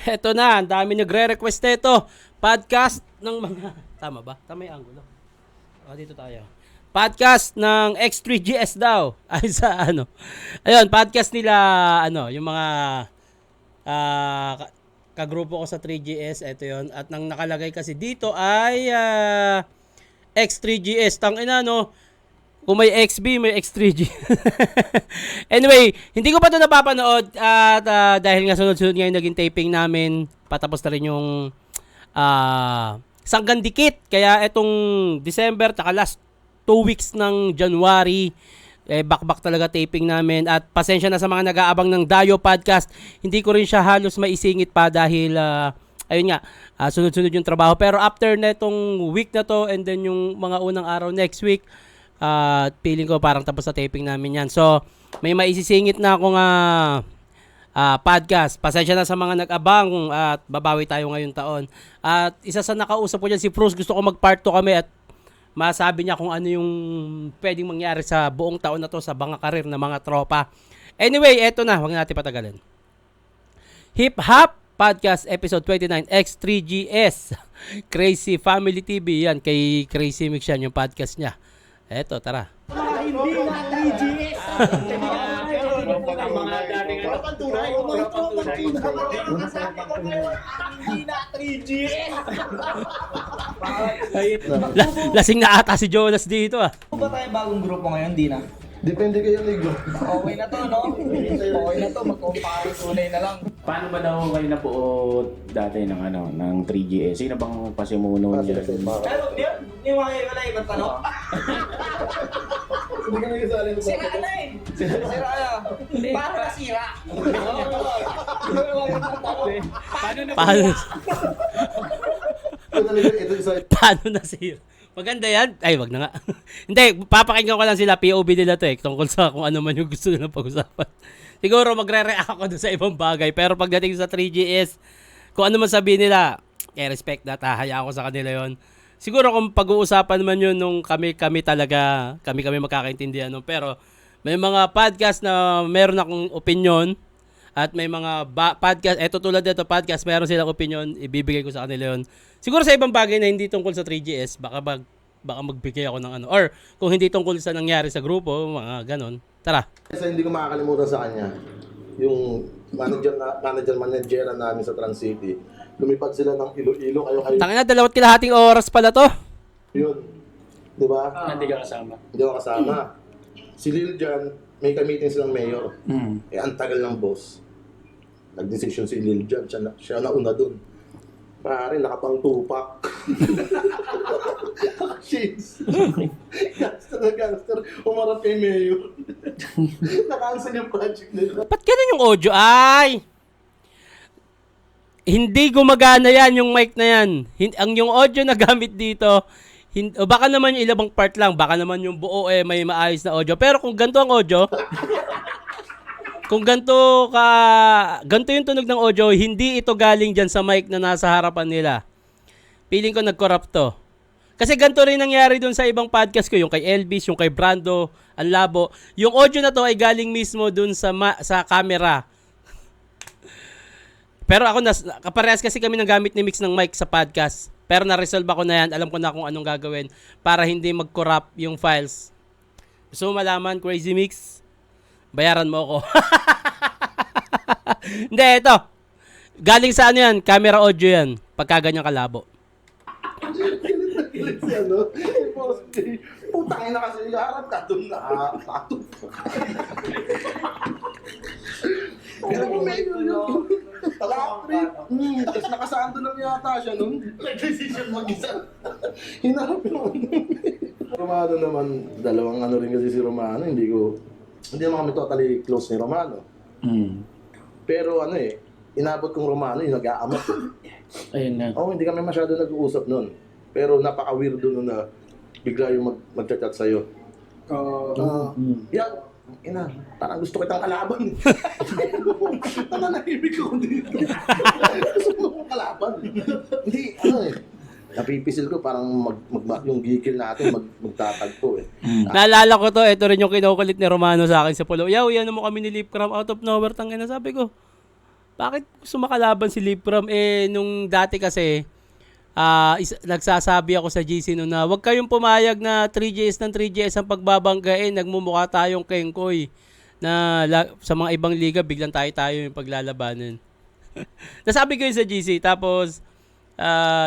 Eto na, ang dami nagre-request nito. Podcast ng mga... Tama ba? Tama yung angulo. Dito tayo. Podcast ng X3GS daw. Ay sa ano. Ayun, podcast nila, yung mga kagrupo ko sa 3GS. Ito yun. At nang nakalagay kasi dito ay X3GS. Tangina, no? Kung may XB, may X3G. Anyway, hindi ko pa ito napapanood at dahil nga sunod-sunod ngayon naging taping namin, patapos na rin yung Sanggan Dikit. Kaya itong December, taka last 2 weeks ng January, back-back talaga taping namin. At pasensya na sa mga nag-aabang ng Dayo Podcast. Hindi ko rin siya halos maisingit pa dahil, ayun nga, sunod-sunod yung trabaho. Pero after na itong week na to and then yung mga unang araw next week, feeling ko parang tapos na taping namin yan. So, may maisisingit na akong podcast. Pasensya na sa mga nag-abang at babawi tayo ngayong taon. At isa sa nakausap ko dyan, si Bruce, gusto ko mag-part 2 kami at masabi niya kung ano yung pwedeng mangyari sa buong taon na to sa mga karir na mga tropa. Anyway, eto na. Huwag natin patagalin. Hip Hop Podcast Episode 29 X3GS Crazy Family TV. Yan, kay Crazy Mix yan yung podcast niya. Eto, tara. Hindi na 3GS. Hindi na 3GS. Lasing na ata si Jonas dito ah. Ano ba tayo bagong grupo ngayon? Hindi na. Depende kayo, Ligo. Okay na to, no? Okay na to. Mag-compare tunay na lang. Paano ba daw kayo nabuo dati ng 3GS? Sino bang pasimuno niya? Pero, di mo kayo na ibang tanong? Hindi ka nagkasali mo sa Sira na eh. Sira na. Paano nasira? Paano Ito isa. paano nasira? Maganda yan. Ay, wag na nga. Hindi, papakinggan ko lang sila. POV nila to tungkol sa kung ano man yung gusto nilang pag-usapan. Siguro magre-react ako dun sa ibang bagay. Pero pagdating sa 3GS, kung ano man sabihin nila, respect na, hayaan ko sa kanila yon. Siguro kung pag-uusapan man yun nung kami talaga, kami magkakaintindihan. No? Pero may mga podcast na meron akong opinion at may mga podcast, eto tulad dito podcast, meron silang opinion, ibibigay ko sa kanila yun. Siguro sa ibang bagay na hindi tungkol sa 3GS, baka magbigay ako ng ano. Or kung hindi tungkol sa nangyari sa grupo, mga ganon. Tara. Isa hindi ko makakalimutan sa kanya, yung manager namin sa Trans City. Lumipad sila ng Iloilo, kayo. Tangina, 2.5 oras pala to. Yun. Di ba? Hindi ka kasama. Hindi ako kasama. Si Lil Jan, may ka-meeting silang mayor. Ang tagal ng boss. Nag-decision si Lil Jan, siya nauna dun. Pare, nakapang tupak. Shades. Gangster. Umarap kay mayor. Nakancel yung project nila. Ba't ganun yung audio? Ay! Hindi gumagana yan, yung mic na yan. Ang yung audio na gamit dito, o baka naman yung ilabang part lang, baka naman yung buo may maayos na audio. Pero kung ganito ang audio, kung ganito yung tunog ng audio, hindi ito galing dyan sa mic na nasa harapan nila. Feeling ko nag-corrupt to. Kasi ganito rin nangyari dun sa ibang podcast ko, yung kay Elvis, yung kay Brando, ang labo. Yung audio na to ay galing mismo dun sa camera. Pero ako, kaparehas kasi kami ng gamit ni Mix ng mic sa podcast. Pero na-resolve ako na yan. Alam ko na kung anong gagawin para hindi mag-corrupt yung files. Gusto mo malaman, Crazy Mix? Bayaran mo ako. Hindi, ito. Galing sa ano yan? Camera audio yan. Pagka ganyan kalabo. Kilit siya, no? Boss J, putangin na kasi, harap ka dun na. Pero kung mayor yun. Top 3. Tapos nakasaan doon lang yata siya nun. Nag-decision mag-isa. Hinarap yung Romano naman, dalawang rin kasi si Romano, hindi naman kami totally close ni Romano. Pero inabot kong Romano, yung nag-aamat. Ayun na. Hindi kami masyado nag-uusap nun. Pero napaka-weirdo nun na bigla yung mag-chat sa'yo. Parang gusto kitang kalaban. Nananahimik ako dito. Gusto mo kong kalaban. Hindi, napipisil ko parang yung gigil natin magtatagpo Naalala ko to, ito rin yung kinukulit ni Romano sa akin sa Pulo. Yan mo kami ni Lip Cram out of nowhere, tangina, sabi ko. bakit gusto makalaban si Lipram? Nung dati kasi, nagsasabi ako sa GC noon na huwag kayong pumayag na 3GS ng 3GS ang pagbabanggain. Nagmumukha tayong kengkoy na sa mga ibang liga, biglang tayo yung paglalabanan. Nasabi ko yun sa GC. Tapos,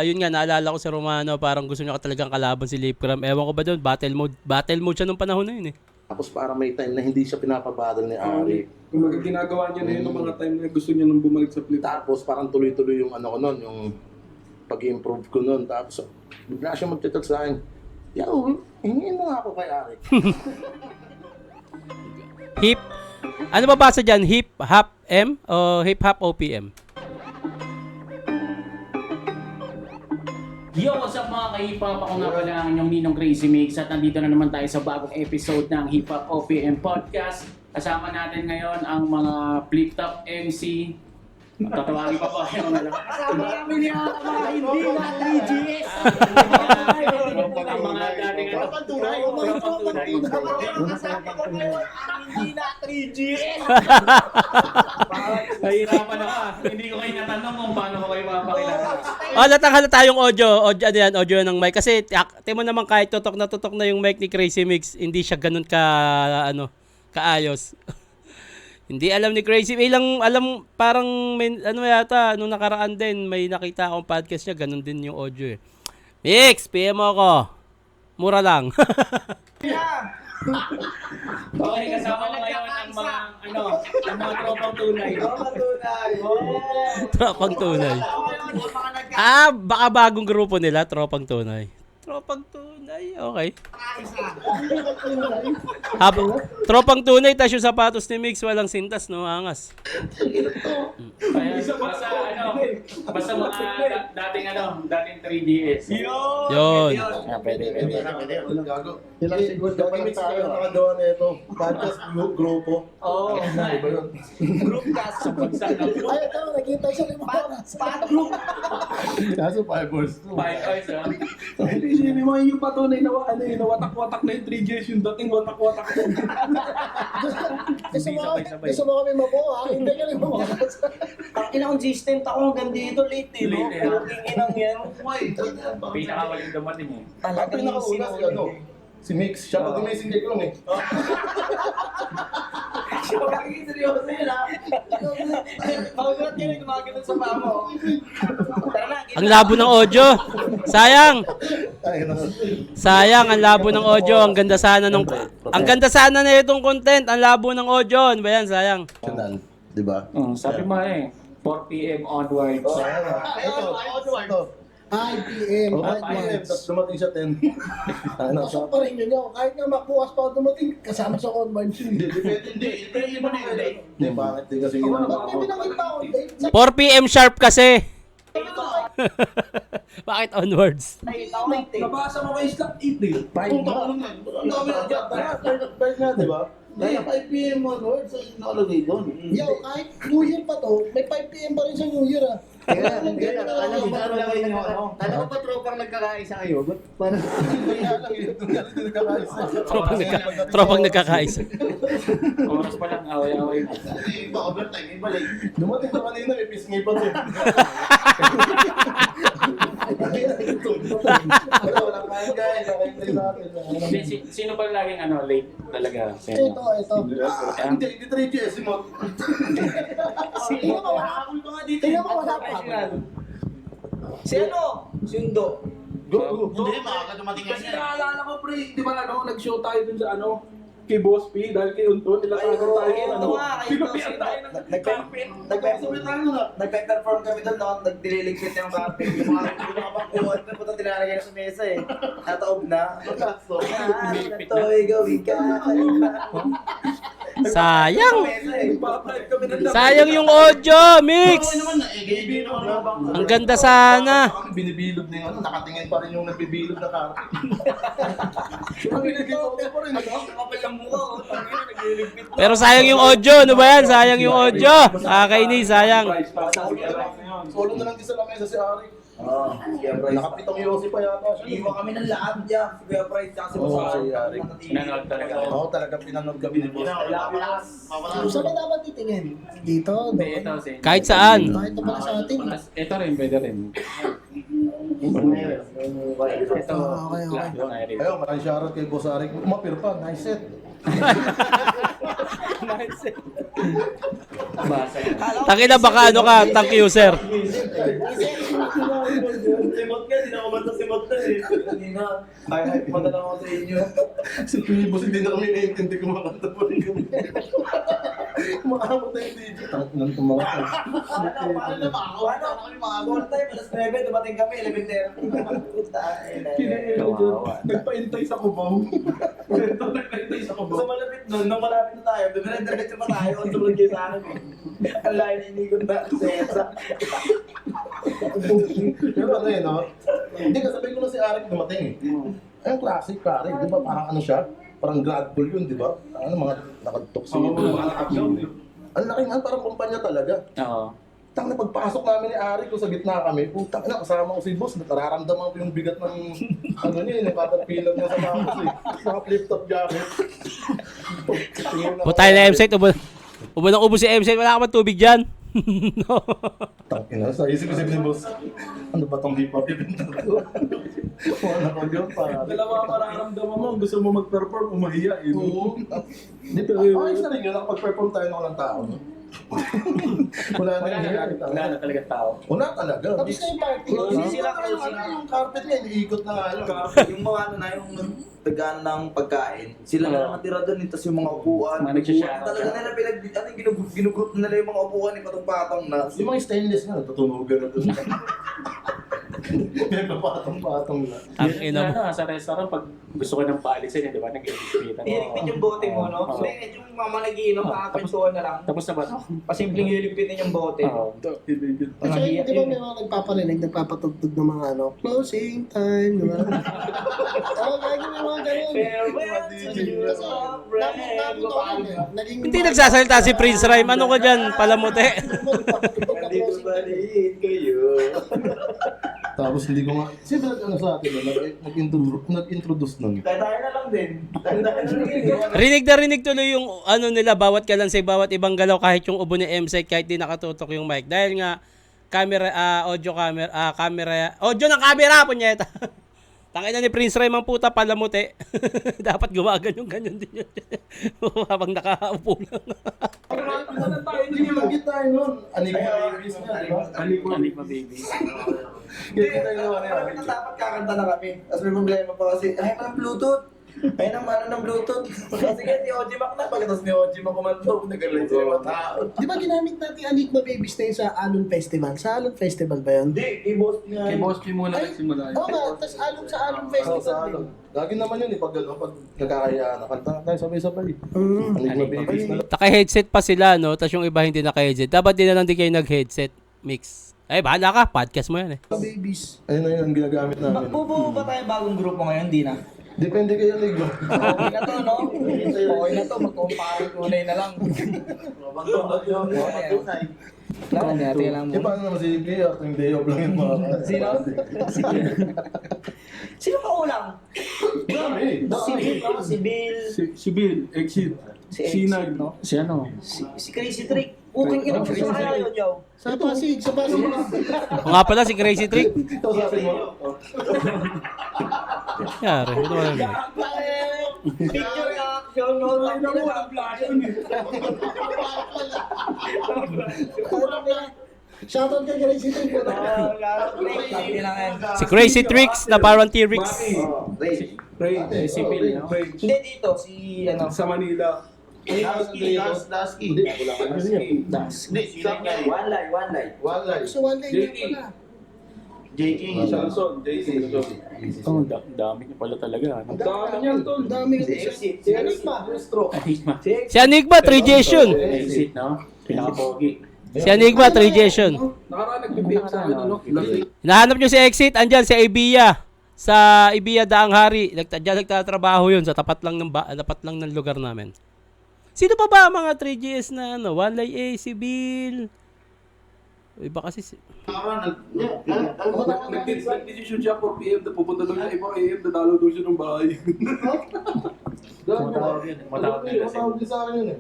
yun nga, naalala ko si Romano, parang gusto niya talagang kalaban si Lipram. Ewan ko ba doon, battle mode siya nung panahon na yun eh. Tapos parang may time na hindi siya pinapabadal ni Ari. Kung ginagawa niya na yun ng mga time na gusto niya nang bumalik sa flip. Tapos parang tuloy-tuloy yung ano ko nun, yung pag-improve ko nun. Tapos bigla siya magchat sa akin, Yo, hingin mo nga ako kay Ari. Hip, ano ba basa dyan? Hip Hop M o Hip Hop OPM? Yo, what's up mga ka-hip-hop? Ako nga pala ang inyong Ninong Crazy Mix at nandito na naman tayo sa bagong episode ng Hip Hop OPM Podcast. Kasama natin ngayon ang mga flip-top MC. Tatawagin pa ba yung mga kasama namin yung mga hindi na 3GS. Ang mga dating tropang tunay. Hindi na 3GS. Nahihirapan ako. Hindi ko kayo natanong kung paano ko kayo mapakilala. Halata yung audio audio ng mic. Kasi, timo naman kahit tutok na yung mic ni Crazy Mix, hindi siya ganun kaayos. Hindi alam ni Crazy. Alam, parang may, yata, nung nakaraan din, may nakita akong podcast niya, ganun din yung audio eh. Mix, PM mo ako. Mura lang. Okay, kasama ko ngayon ang mga, ang mga tropang tunay. Tropang tunay. Baka bagong grupo nila, Tropang Tunay. Tropang Tunay, okay. Tropang Tunay, tas yung sapatos ni Mix, walang sintas, no? Angas. Kaya, basta mga dating 3GS. Yun. Pwede. Gago. Ilang siguro kami tayo nakagawa na ito. Podcast grupo. Oo. Iba yun. Group cast. Sa bansa ng Ay, ito, nakita siya rin mga group. Kaso 5 hours. 5 hours, ha? Hindi siya yung mga yung patunay na watak-watak na yung 3GS, yung dating watak-watak. Gusto mo kami mabuo, ha? Hindi ka rin mabuo. Ang inang consistent ako hanggang dito late, eh, no? Late, eh. Ang inang yan. Pinakawaling dumating, eh. Ang Talagang pinakauna si ano, si Mix. Siya pag gumising kay Klong eh. Bakit seryoso yun, ha? Magulat yun yung gumagano'n sa mamo. Tara na, Ang labo ng audio. Sayang, ang labo ng audio. Ang ganda sana na itong content. Ang labo ng audio. Ano ba yan? Sayang. Channel, di ba? Sabi mo, 4 p.m. onwards. Ito. 5 p.m. Tapos dumating siya 10. Pasok pa rin yun. Kahit nga makuwas pa dumating, kasama sa onboard yun. Hindi, iba na yun. Hindi, bakit? Hindi kasi Ba't ginagawa may ko. pinakita ko? 4 p.m. sharp kasi. Bakit onwards? Nabasa mo kay Slap 8 eh. Ang dami na dyan. Tara, na, di ba? Kaya 5 p.m. onwards, nakalagay doon. Yo, kahit New Year pa to, may 5 p.m. pa rin sa New Year, ah. Alam ko ba tropang nagkakaisa kayo? Ba't parang Kaya lang yun. Tropang nagkakaisa. Oras pa lang, away-away. Iba overtime, iba late. Dumating pa kanina, may piss ngay pa to. Walang kain guys, nakaintay natin. Sino pa laging late talaga? sa inyo? Ito. Hindi, 3GS mo. Tingnan mo, wala pa. Si ano? Si Undo. Hindi, maaga dumating Kasi naalala ko, pre, di ba nag-show tayo dun sa kay Boss P, dahil kay Unton, nilatagan tayo Kay Unton, Pinapian tayo ng carpet. Nagpe-perform kami doon, no? Nagdililigpit yung carpet. Yung mga pangkuhan na puto tinalagay na sa mesa eh. Nataob na. To'y gawin ka. Sayang. Nagpapalit kami ng Sayang yung audio, Mix. Ang ganda sana. namin, binibilog na yung ano, nakatingin pa rin yung nagbibilog na carpet. Ang pinagkikota pa rin, ano? Kapal ang mukha, oh. Tangina, nagliligpit na. Pero sayang yung audio. Ano ba yan? Sayang yung audio. Nakakainis, sayang. Price para sa Kuya Rice na yun. Solo na lang din sa lamesa si Ari. Oo, siyempre. Nakapitong yosi pa yata siya. Iwan kami ng lahat dyan. Si Kuya Price, tsaka si Oo, Boss si Ari. Nanood talaga. Oo, talaga pinanood kami ni Boss. Saan ba dapat titingin? Dito? Hindi, ito, Kahit saan. Kahit na pala sa atin. Ito rin, pwede rin. Ito, Okay. lahat ng Irish. Ayun, maraming shoutout kay Boss Ari. Umapir pa, nice set. Basa yun. Takina baka ano ka, tank user. Simot nga, di na kumanta simot na eh. Hindi na. Hi-hi, kumanta lang ako sa inyo. Si Boss, hindi na kami naiintindi kung makanta pa rin kami. Kumakamot na yung DJ. Tangin ng tumakot. Paano na ba ako? Ano kami mga goal time? Alas 9, dumating kami, 11:30. Puta, Nagpaintay sa kubaw. Ito, nagpaintay sa kubaw. So malapit nun, nung malapit na tayo, dumiretso pa tayo, kung sumunod kayo sa akin eh. Ang layo na inikot na, sesa. Pero ano yun, no? Hindi, kasabihin ko na si Arik dumating eh. Ayun, classic pare, di ba? Parang ano siya? Parang grad pool yun, di ba? Ano, mga nakatuksino. Ang laki nga, parang kumpanya talaga. Oo. Tang na pagpasok namin ni Ari ko sa gitna kami, putang na kasama ko si Boss, nararamdaman ko yung bigat ng ano niya, yung caterpillar niya sa tapos eh. Sa flip-top jacket. Putay na M-Set. Ubo nang ubo si M-Set. Wala ka ba tubig dyan? No. Tangina, sa isip-isip ni Boss, ano ba tong hip-hop event na to? Wala ko yun, para. Dalawa mararamdaman mo, gusto mo mag-perform, umahiya eh. Oo. Dito, ayos na rin yun, nakapag-perform tayo ng walang tao. No? Wala na nangyayari. Wala na talaga tao. Wala talaga. Tapos na yung party. Sisira ka yung, ano, yung carpet niya, iniikot na nga yun. Yung mga ano na, yung tagaan ng pagkain, sila na naman tira doon, tapos yung mga upuan. Mga nagsashare. Talaga nila ginugroup nila yung mga upuan ni patong-patong na. Yung mga stainless na, natutunugan na doon. May papatong-patong na. Ang ina mo. Sa restaurant, pag gusto ko ng paalisin, di ba? Nag-iipitan. Hiligpit yung bote mo, no? Oo. Hindi, yung mama nagiinom, nakakwentuhan na lang. Tapos na ba ito? Pasimpleng hiligpitin yung bote. Oo. Kasi di ba may mga nagpaparinig, nagpapatugtog ng mga ano, closing time, di ba? Oo, lagi may mga ganun. Farewell to you, Kasi friend. naging... Hindi nagsasalita si Prince Rhyme. Ano ka dyan? Palamuti. Hindi ko baliin kayo. Tapos hindi ko nga, sino ano sa atin na nag-introduce nun? Tayo na lang din. Tayo na lang. Rinig na rinig tuloy yung ano nila, bawat kalansay, bawat ibang galaw, kahit yung ubo ni M-Set, kahit di nakatutok yung mic. Dahil nga, audio ng camera, punyeta. Tangin na ni Prince Rhyme ang puta, palamuti. Dapat gumaganyan din yun. Habang nakaupo lang. Hindi yung gitay nun. Anigma Babies niya, di ba? Anik ma baby. Gitay yung ano yan. Dapat kakanta na kami. Tapos may problema pa kasi, ay man Bluetooth. Ay nang ano ng Bluetooth. Kasi kaya si Oji Mac na. Pagkatapos ni Oji Mac kumanta, nag-alay sila mga tao. Di ba ginamit natin Anikma Babies na yun sa Alon Festival? Sa Alon Festival ba yun? Hindi, i-boss niya. Kay Boss P muna nagsimula. Oo nga, tapos Alon sa Alon Sa Festival din. ano. Lagi naman yun eh, pag nagkakayaan, kanta tayo sabay-sabay. Anigma Babies na lang. Naka-headset pa sila, no? Tapos yung iba hindi naka-headset. Dapat din na lang din kayo nag-headset mix. Ay, bahala ka. Podcast mo yan eh. Babies. Ayun na yun ang ginagamit namin. Magbubuo ba tayo bagong grupo ngayon? Di na. Depende kayo, Ligo. Okay na to, no? Okay na to. Magkumpare tunay na lang. Lang, natin lang Eh, paano naman si Pia? Yung day off lang yung mga... Sino? Sino ka ulang? Dami. Si Bill, no? Si Bill. Si Bill, Exit. Si Sinag. no? Si ano? Si Crazy Trick. Uking ina, gusto na kaya yun, Joe. Sa Pasig, sa Pasig. O nga pala, si Crazy Trick. Ito sabi mo. Yari, ito wala ganyan. Picture action, no? Ay, naku, walang blasyon eh. Shoutout kay Gracie Tree. Si Crazy Tricks na parang T-Rex. Ray, Si Bill, no? Hindi dito, si ano. sa Manila. Dasky. Hindi, wala ka na niya. One lie. One life. So one day din pala. JK. Samson, JC. Oh, dami niya pala talaga. Ang dami niyan, tol. Ang dami Si kasi. Exit. Si Anikma. Anik ma. Si Enigma, 3 Jason. Exit, no? Pinaka-pogi. Si Enigma, 3GS yun. Nakaraan nag-PM sa akin, ano? Hinahanap nyo si Exit, andyan, si Ibiya. Sa Ibiya Daang Hari. Diyan nagtatrabaho yun, sa tapat lang ng lugar namin. Sino pa ba ang mga 3GS na ano? Wanlay A, si Bill. Iba kasi si... Nag-decision siya for PM na pupunta daw siya ibang AM, dadalo daw siya ng bahay. Matawag din sa akin yun eh.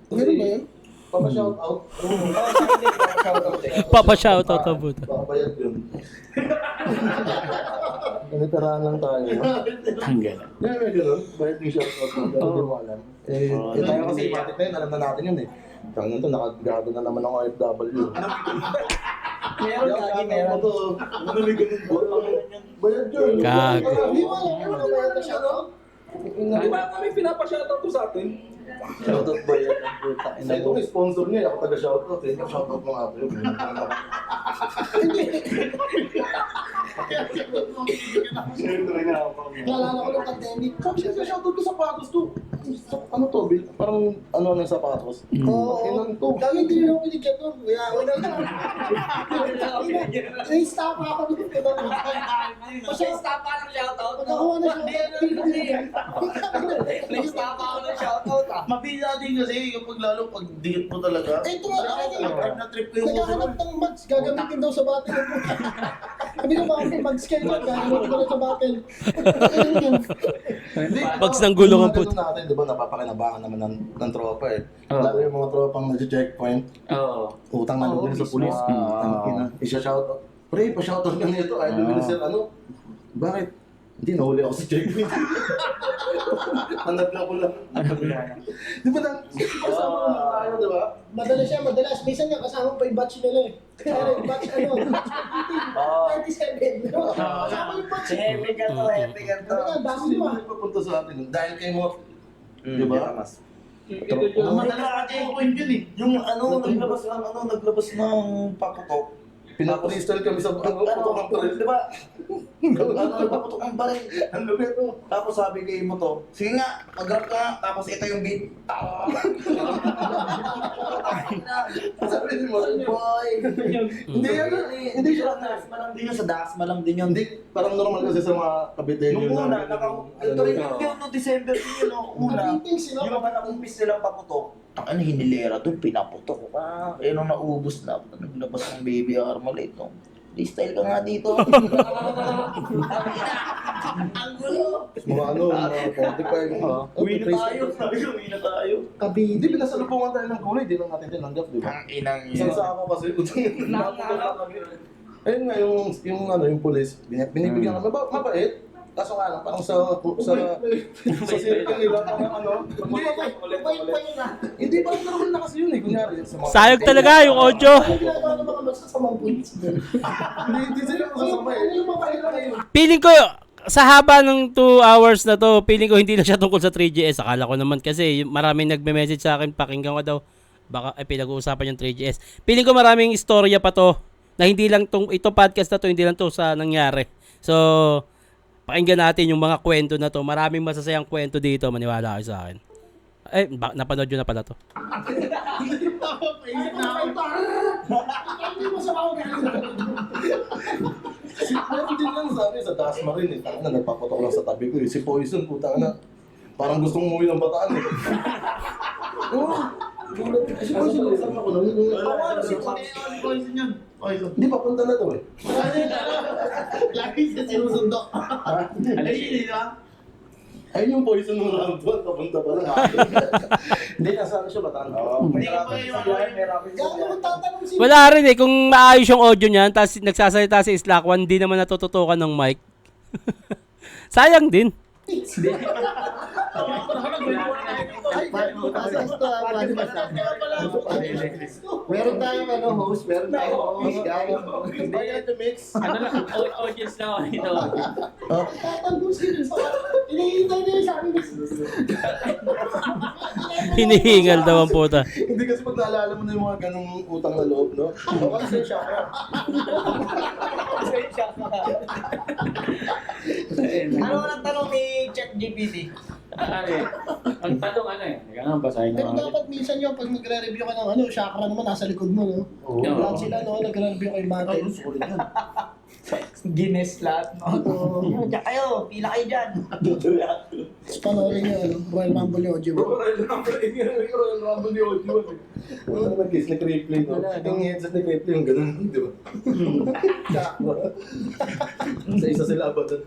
Meron ba yun? Papa-shoutout. Papa-shoutout ang puta. Papabayad yun. Ganitarahan lang tayo. Tanggal. May ganun. Bayad yung shoutout mo. Pero hindi mo alam. Tayo kasi matik na yun. Alam na natin yun eh. Kaya nito, nakagado na naman ako OFW. Meron lagi, meron. Ano may ganun ba? Bayad yun. Kag. Hindi mo alam. Ano ba yun siya, no? Di ba kami pinapa-shoutout to sa atin? Shoutout bayad ang puta. Sa itong sponsor niya, ako taga-shoutout eh. Shoutout mo nga ito yun. Naalala ko ng pandemic. Siyempre, shoutout ko sapatos to. Ano to, Bill? Parang ano ng sapatos? Oo. Ilan to? Dami din yung binigyan to. Kaya wala na. Na-stop ako dito. Nag-stop pa ng shoutout. Pagkakuha na siya. Nag-stop ako ng shoutout ah. Mabila din kasi kapag lalo pag dikit mo talaga. Eh, ito nga. Trip na trip ko yung uso Naghahanap ng mags. Gagamitin daw sa battle. Sabi ko bakit may mags kayo. Gagamitin ko lang sa battle. Bags ng gulong ang puto. puto. Natin, di ba, napapakinabangan naman ng tropa eh. Oo. Lalo yung mga tropang nag-checkpoint, Oo. utang na loob din sa pulis. Isa-shoutout. Pre, pa-shoutout ka nito. Ay, lumili sir, ano? Bakit? Hindi, nahuli ako sa checkpoint. Hanap lang ko lang. Di ba, kasama ko na tayo, di ba? Madalas siya, madalas. Minsan nga kasama pa yung batch nila eh. Kaya rin, batch ano? 27. Kasama yung batch. Heavy ka to, heavy ka to. Talaga, dami Hindi mo mo ah. papunta sa atin. Dahil kay mo, di ba? Ang madalas kasi yung point yun eh. Yung ano, naglabas ng paputok. Pinapa-install kami sa putok ng pares. Di ba? Nagpaputok ng baril. Ang lupit mo. Tapos sabi kay mo to, sige nga, mag-rap ka nga. Tapos ito yung beat. Sabi ni mo, Boy. Hindi yan, hindi siya. Dasma lang din yun. Sa dasma lang din yun. Hindi, parang normal kasi sa mga kabitin Nung yun. una, ito rin yung no December yun, no? Una, Nag-meeting sila. yung mga nakumpis nilang paputok, ang hinilera doon, pinaputok ko pa. Eh, nung naubos na, naglabas ng baby Armalite, no? Di-style ka nga dito. Ang gulo. Mga ano, mga 45. Uwi na tayo. Sabi ko, uwi na tayo. Hindi, pinasalubungan tayo ng kulay. Di lang natin tinanggap, di ba? Ang inang Isang sa ako kasi, ayun nga, yung police, binibigyan kami, mabait. Kaso nga lang, parang sa circle nila, parang ano, hindi, parang normal na kasi yun eh, kunyari. Sa mga- Sayog talaga yung audio. Ano ginagawa ng mga magsasamang points? Hindi sila masasama eh. Ano yung mga kailangan ngayon? Feeling ko, sa haba ng 2 hours na to, feeling ko hindi na siya tungkol sa 3GS. Akala ko naman kasi maraming nagme-message sa akin, pakinggan ko daw. Baka pinag-uusapan yung 3GS. Feeling ko maraming istorya pa to na hindi lang ito podcast na to, hindi lang to sa nangyari. So, pakinggan natin yung mga kwento na to. Maraming masasayang kwento dito, maniwala kayo sa akin. Napanood nyo na pala to. Hindi mo sa mga Meron din lang sabi sa Dasma rin eh. Tanga na, nagpapatok lang sa tabi ko eh. Si Poison, putang na. Parang gustong umuwi ng bataan eh. Oo. Si Poison, kasama ko lang. Hindi, papunta na to eh. Lagi siya sinusundo. Ayun yung Poison ng round 1, papunta pa lang. Hindi, nasa siya bataan. Gano'n mo tatanong si... Wala rin eh, kung maayos yung audio niyan, tapos nagsasalita si Slack One, hindi naman natututukan ng mic. Sayang din. Meron tayong host, meron tayong host. Ano lang, audience na ako dito. Tatanong sila sa... Hinihintay nila sa amin. Hinihingal daw ang puta. Hindi kasi pag naalala mo na yung mga ganong utang na loob, no? Baka kasi siya ka. Ano ang tanong ni ChatGPT? Ang tanong ano eh. Kaya nga basahin Pero ko. dapat minsan yung pag magre-review ka ng chakra naman nasa likod mo, no? Oo. Lahat sila, no? Nagre-review kay Battle. Guinness lahat, no? Oo. Diyan kayo, pila kayo dyan. Tapos panoorin nyo, Royal Rumble yung audio mo. Royal Rumble ni Ojo. Wala naman guys, nag-replay no? Yung headset nag-replay yung ganun, di ba? Sa isa sila ba doon?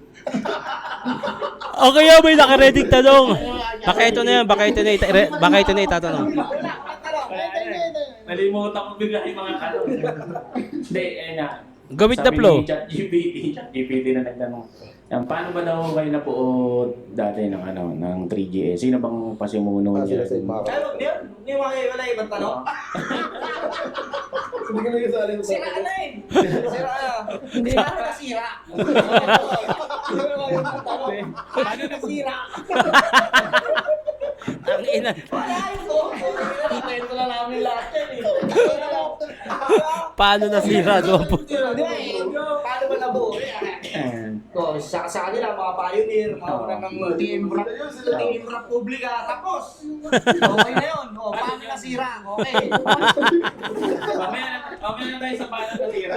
Okay, may nakaready tanong. Baka ito na yan, baka ito na itatanong. Nalimutan ko bigla yung mga tanong. Hindi, na. Gamit na Sabi flow. ni ChatGPT na nagtanong. Yan, paano ba daw kayo napuot dati ng 3GS? Sino bang pasimuno niya? Sila sa Imara. Kaya wag yun. Hindi wala ibang tanong. Hindi ka nag-isali mo sa Sira na eh. Sira na. Hindi na nasira. Paano nasira? Ang ina. Wala ito. Ito na namin lahat yan eh. Paano nasira doon po? Hindi eh. Paano ba nabuo? Sa kanila, mga pioneer, mga unang ng team rap publika, tapos. Okay na yun. Paano nasira? Okay. Mamaya na tayo sa paano nasira.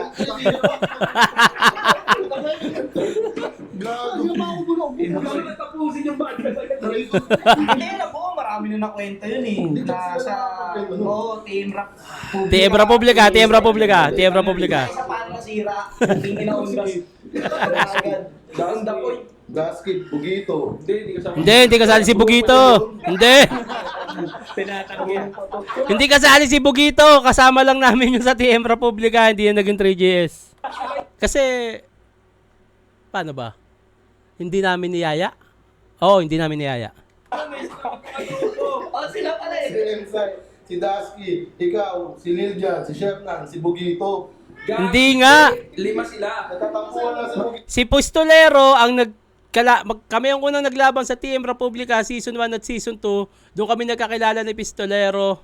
Ano ba ako bulong? Kami natapusin yung podcast. Hindi na po, marami na nakwento yun eh. Nasa, team rap publika. TM Republika, TM Republika, TM Republika. Sa paano nasira? Hindi na undas. Down the point. Gaskid, Bugito. Hindi kasali si Bugito. Hindi. Tinatanong yan. Hindi kasali si Bugito. Kasama lang namin yung sa TM Republika. Hindi yan naging 3GS. Kasi, paano ba? Hindi namin niyaya? Oo, hindi namin niyaya. Sila pala Si Ensay, si Dasky, ikaw, si Liljan, si Shernan, si Bugito. Hindi nga. 5 sila. Natatampuan na si Bugito. Si Pistolero ang kami ang unang naglaban sa TM Republika season 1 at season 2. Doon kami nagkakilala ni Pistolero.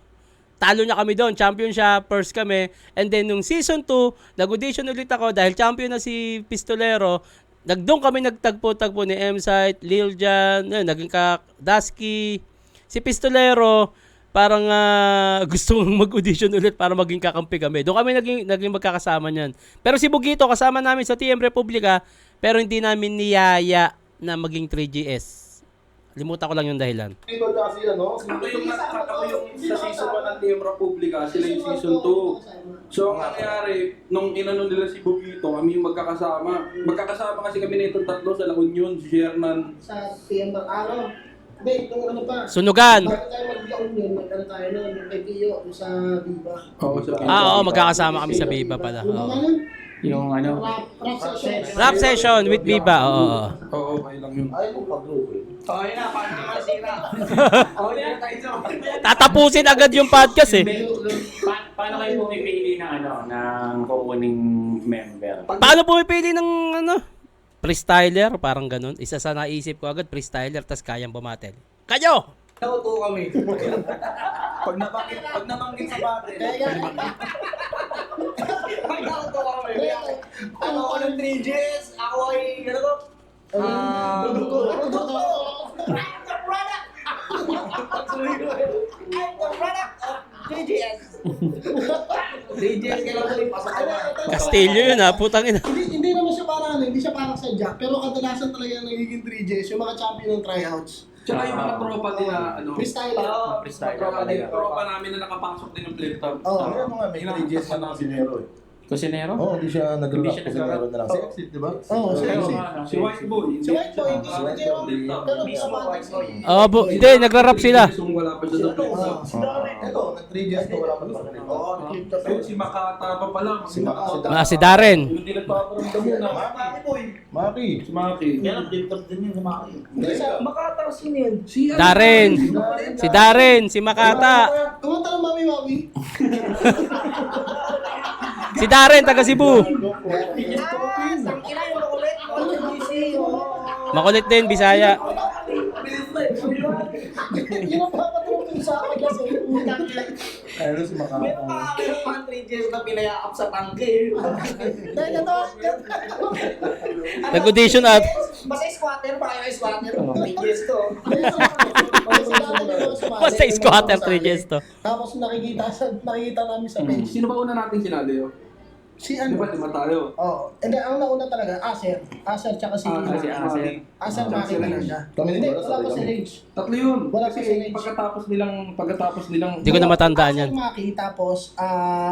Talo niya kami doon, champion siya, first kami. And then nung season 2, nag-audition ulit ako dahil champion na si Pistolero. Doon kami nagtagpo-tagpo ni M-Site, Lil Jan, naging Dasky. Si Pistolero, parang gusto mag-audition ulit para maging kakampi kami. Doon kami naging magkakasama niyan. Pero si Bugito, kasama namin sa TM Republika, pero hindi namin niyaya na maging 3GS. Limutan ko lang yung dahilan. Bugito kasi ano, Ako yung sa season 1 ng Team Republika, sila yung season 2. So ang nangyari, nung inano nila si Bugito, kami yung magkakasama. Magkakasama kasi kami nitong tatlo sa La Union, si Sherman. Sa TM ano? Hindi, itong ano pa. Sunugan. Bago tayo mag-laon yun, magkano tayo nun, yung kay Pio, yung sa Viva. Oo, sa Oo, magkakasama kami sa Viva pala. Yung mga Oo. yun, Yung ano, rap session. Rap session with Viva. Oo. Oo, okay lang yun. ayaw mo pag-group eh. Okay na, paano naman nasira? Okay na tayo sa Tatapusin agad yung podcast eh. paano kayo pumipili ng kukuning member? Paano pumipili ng freestyler? Parang ganun. Isa sa naisip ko agad, freestyler, tas kayang bumatel. Kayo! Nauto kami. Pag nabanggit sa bate. Pag nauto kami. Ano ako ng 3Gs? Ako ay, ano ko? Produto. I'm the product. I'm the product of 3Gs. 3Gs kailangan pasok ka na. Castillo yun ha, putang ina. Hindi naman siya parang hindi siya parang sadya, pero kadalasan talaga nagiging 3Js, yung mga champion ng tryouts. Tsaka yung mga tropa nila, Freestyler. tropa namin na nakapasok din ng flip top. Oo. Ano nga, may 3Gs na ng sinero eh. Kusinero? Oo, hindi siya Hindi nag-rap siya kasi meron na lang. Si Exit, di ba? Oo, si Kayo, Exit. Si White Boy. Si White Boy, hindi Si White siya Boy, pero Mismo, White Boy. Hindi, nagra-rap sila. Kung wala pa siya sa flip top. Ito, nag-3Gs na wala pa sa kanila. Pero si Makata pa pala. Si Darren. Hindi nagpaparamdam yun ah. Maki. Si Maki. Yan ang flip top din yun, Maki. Makata, sino yun? Darren. Si Darren, si Makata. Kumanta ng Mami Mami. Si Darren, taga Cebu. Sangkina yung makulit. Makulit din, Bisaya. Yun ang papatulong sa akin kasi. Ano si Makaka? Meron pa 3GS na pinaya-up sa tangke. Dahil ito, Nag-audition at Basta squatter, baka yung squatter. 3GS to. basta squatter 3Gs to. Tapos nakikita namin sa page. Sino ba una natin sinali yun? Si Di ba ano? lima tayo? Oo. Hindi, ang nauna talaga, Acer. Acer tsaka si si Acer. Acer Maki talaga. Kami Hindi, din, wala pa si kami. Rage. Tatlo yun. Wala Kasi pa si Rage. pagkatapos nilang Hindi ko na matandaan yan. Acer Maki, tapos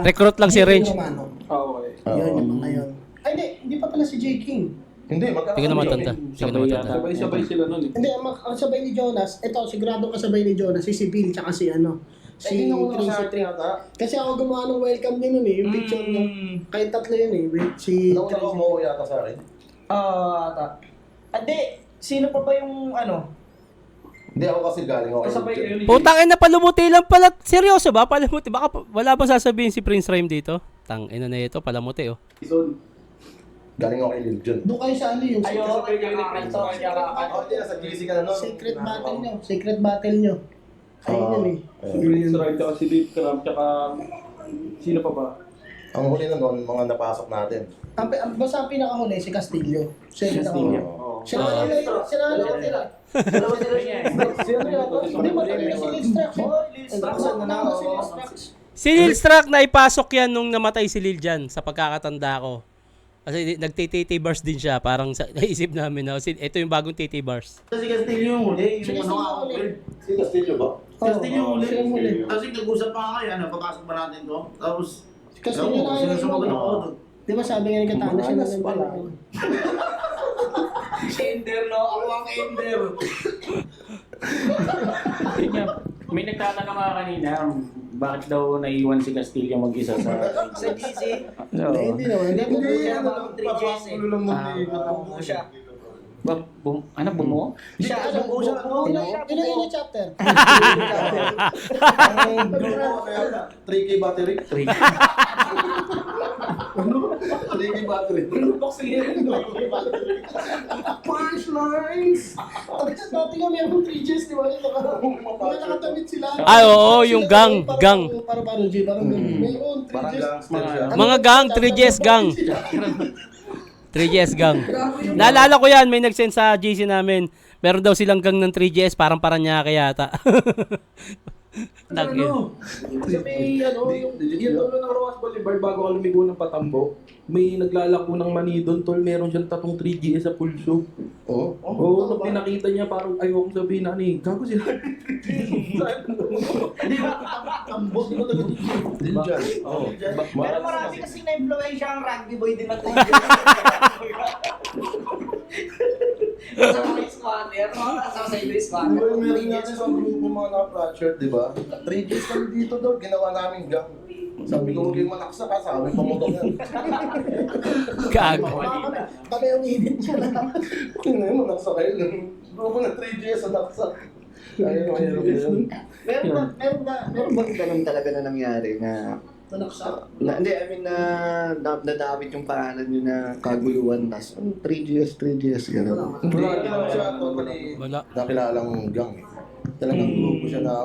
Recruit lang si J. Rage. Romano. Okay. Yun, yung mga yun. Ay, hindi pa pala si J. King. Hindi, magkakasama. Hindi ko na matanda. Hindi ko na matanda. Sabay-sabay sila nun eh. Hindi, ang kasabay ni Jonas, ito, sigurado kasabay ni Jonas, si Bill, tsaka si si Hindi na Crazy sa atin Trick. yata. Kasi ako gumawa ng welcome din nun eh, yung picture niya. Kahit tatlo yun eh, with si Nauna ko mo yata sa akin. Ata. Ade, sino pa ba yung Hindi ako kasi galing ako. Kasabay kayo ni Putang ina, palumuti lang pala. Seryoso ba? Palamuti. Baka wala bang sasabihin si Prince Rhyme dito? Tang ina na ito, palamuti oh. Jason. Galing ako kay Lil Jon. Doon kayo sa yung Ayoko, kanya-kanto, kanto. Ako din, sa GC ka na nun. secret battle nyo. Ayun yun eh. Prince Rhyme, tsaka si Deep Crab, tsaka sino pa ba? Ang huli na nun, mga napasok natin. Basta ang pinakahuli, si Castillo. Siya yung pinakahuli. Oo. Siya na nila. Hindi ba talaga si Lil Strax? Si Lil Strack na ipasok yan nung namatay si Lil Jan sa pagkakatanda ko. Kasi nagti-TT bars din siya. Parang naisip namin na, ito yung bagong TT bars. Si Castillo yung huli, Si yung Castillo ano yung huli. Si Castillo ba? Castillo yung huli. Siya yung huli. Kasi nag-usap pa nga kayo, papasok ba natin to? Tapos, Castillo na sino yun. sumagot ako doon? Di ba sabi nga ni Katana, siya na Malas pala. Ender, no? Ako ang Ender. Yun nga, may nagtatanong nga kanina, bakit daw naiwan si Castillo mag-isa sa... Sa GC. Hindi naman. Hindi Hindi, siya ano mga lang, 3Gs eh. papakulo lang nun eh. Nabuo siya. Bumuo? Siya, nabuo siya. Ilang chapter? Ang grupo ko kaya, 3K battery. 3K battery. Punchlines! Tapos dati nga meron 3Gs, di ba? Mga nakatamit sila. Ay, oo, yung gang. Parang G, parang meron 3Gs. Parang gangster siya. Mga gang, 3Gs gang. 3GS gang. Naalala ko yan, may nag-send sa GC namin. Meron daw silang gang ng 3GS, parang Paranaque yata. Tagin. Kasi may yung Yung tulo ng Rojas Boulevard bago ka lumigo ng Patambo, may naglalako ng mani doon, tol, meron siyang tatong 3GS sa pulso. Oo. Oo, nung pinakita niya, parang ayokong sabihin na, gago sila. Hindi ba? Tambos, di ba taga Lil Jon. Oo. Pero marami kasi na-influensya ang rugby boy din na 3Gs. Sa mga squatter, sa iyo squatter. Meron natin sa grupo mga na-fractured, di ba? 3 days kami dito daw, ginawa namin gang. Sabi ko, huwag kayong manaksa ka, sabi pamutok yan. Gago. kami umiinit siya lang. Ano yun, manaksa kayo. Grupo na 3 days, naksa. Ayun, mahirap yun. Meron ba Ganun talaga na nangyari na nanaksa? hindi, I mean nadawit yung pangalan nyo na kaguluhan tas 3GS, gano'n. Wala naman siya, totally, Wala. nakilalang gang. Talagang grupo siya na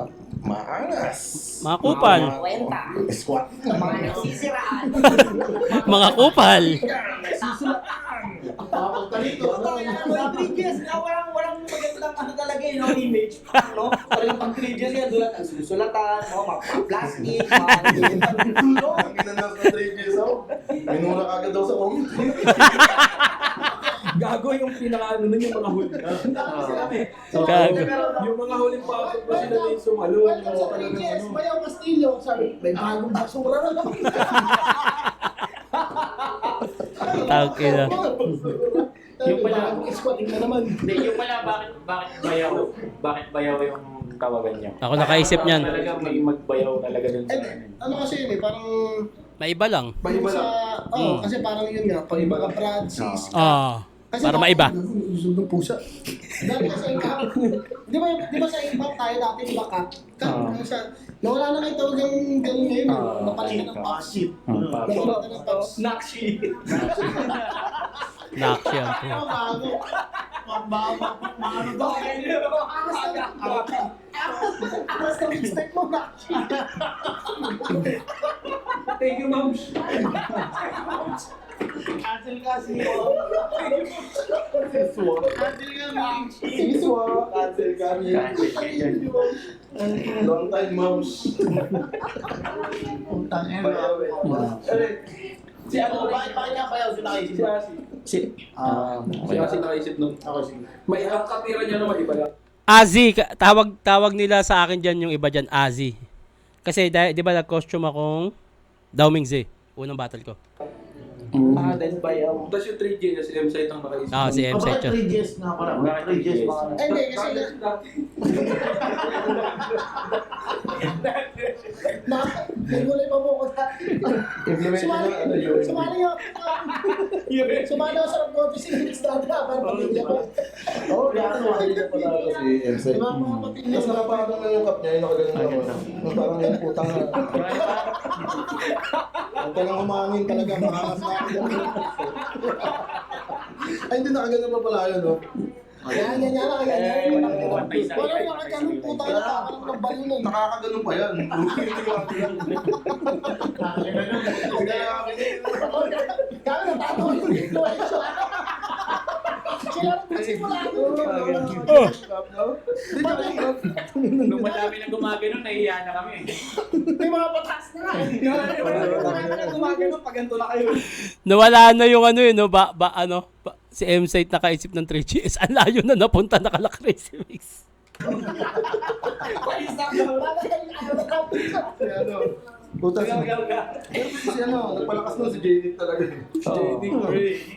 maangas. Mga kupal. Kwenta. Squat. Mga nagsisiraan. Mga kupal. Walang 3Gs na walang magandang talaga yun, no, image. No? Talagang pang 3Gs yan, dulat ang susulatan, mga plastic, mga Ang ginanas na 3 days, oh. Minura kagad daw sa comment. Gago yung pinaka-ano nun, yung mga huli na. Gago. Yung mga huling pasok ba sila na yung sumalo, yung mga Sa talagang 3Gs, ano. Mayaw Castillo, sabi, may bagong basura na lang. Tagin na. Yung pala- Squatting na naman. Hindi, yung pala, bakit bayaw? Bakit bayaw yung tawagan niya? Ako nakaisip niyan. Talagang may magbayaw talaga dun sa... Ano kasi yun eh, parang Maiba lang. Maiba lang. kasi parang yun nga, pag mga Brad, Sis, Para maiba. Usog ng pusa. Dati sa impact, di ba sa impact tayo dati, di ba cut? Nawala na kayo tawag yung ganun ngayon, napalitan ng box. Napalitan ng box. Nakshi. Nakshi ang po. Bago. Maano to? Aras na mixtape mo na. Thank you, ma'am. Cancel kasi. Cancel kami. Long time, moms. Utang eh. Si ano, Bakit nga bayaw sila kayo? si Asi. Si Asi nakaisip nun. Ako sige. May ang katira niya naman, iba lang. Azi, tawag nila sa akin dyan yung iba dyan, Azi. Kasi di ba nag-costume akong Dao Mingzi, unang battle ko. Then bayaw. Tapos yung 3J, si M-Site ang nakaisip. Si M Bakit Site yun. 3 Gs nga pala? Bakit 3 Gs pa ka na? Hindi, kasi nagulay pa po ako dati. Sumali ako sa Robotis Phoenix dati para pamilya ko. Oo, yan. Nakakita pala ako si MC. Diba mga pamilya? Tapos nakapagano na yung cup niya, yung nakaganon ako. Parang yung putang na. Ang talang humangin talaga, mahangas na ako. Ay, hindi nakaganon pa pala yun, no? Yan, Wala wala ka ganun po tayo, parang nagbalo na. Nakakaganon pa yan. Kaya natatawa yung influensya. Sila rin kasi wala Nung madami na gumagano, nahiya na kami. may mga patas na. Nawala na yung ano yun, no? Si M Site nakaisip ng 3GS. Ang layo na napunta na kala Crazy Mix. Puta si ano, nagpalakas nun si JD talaga. Si JD,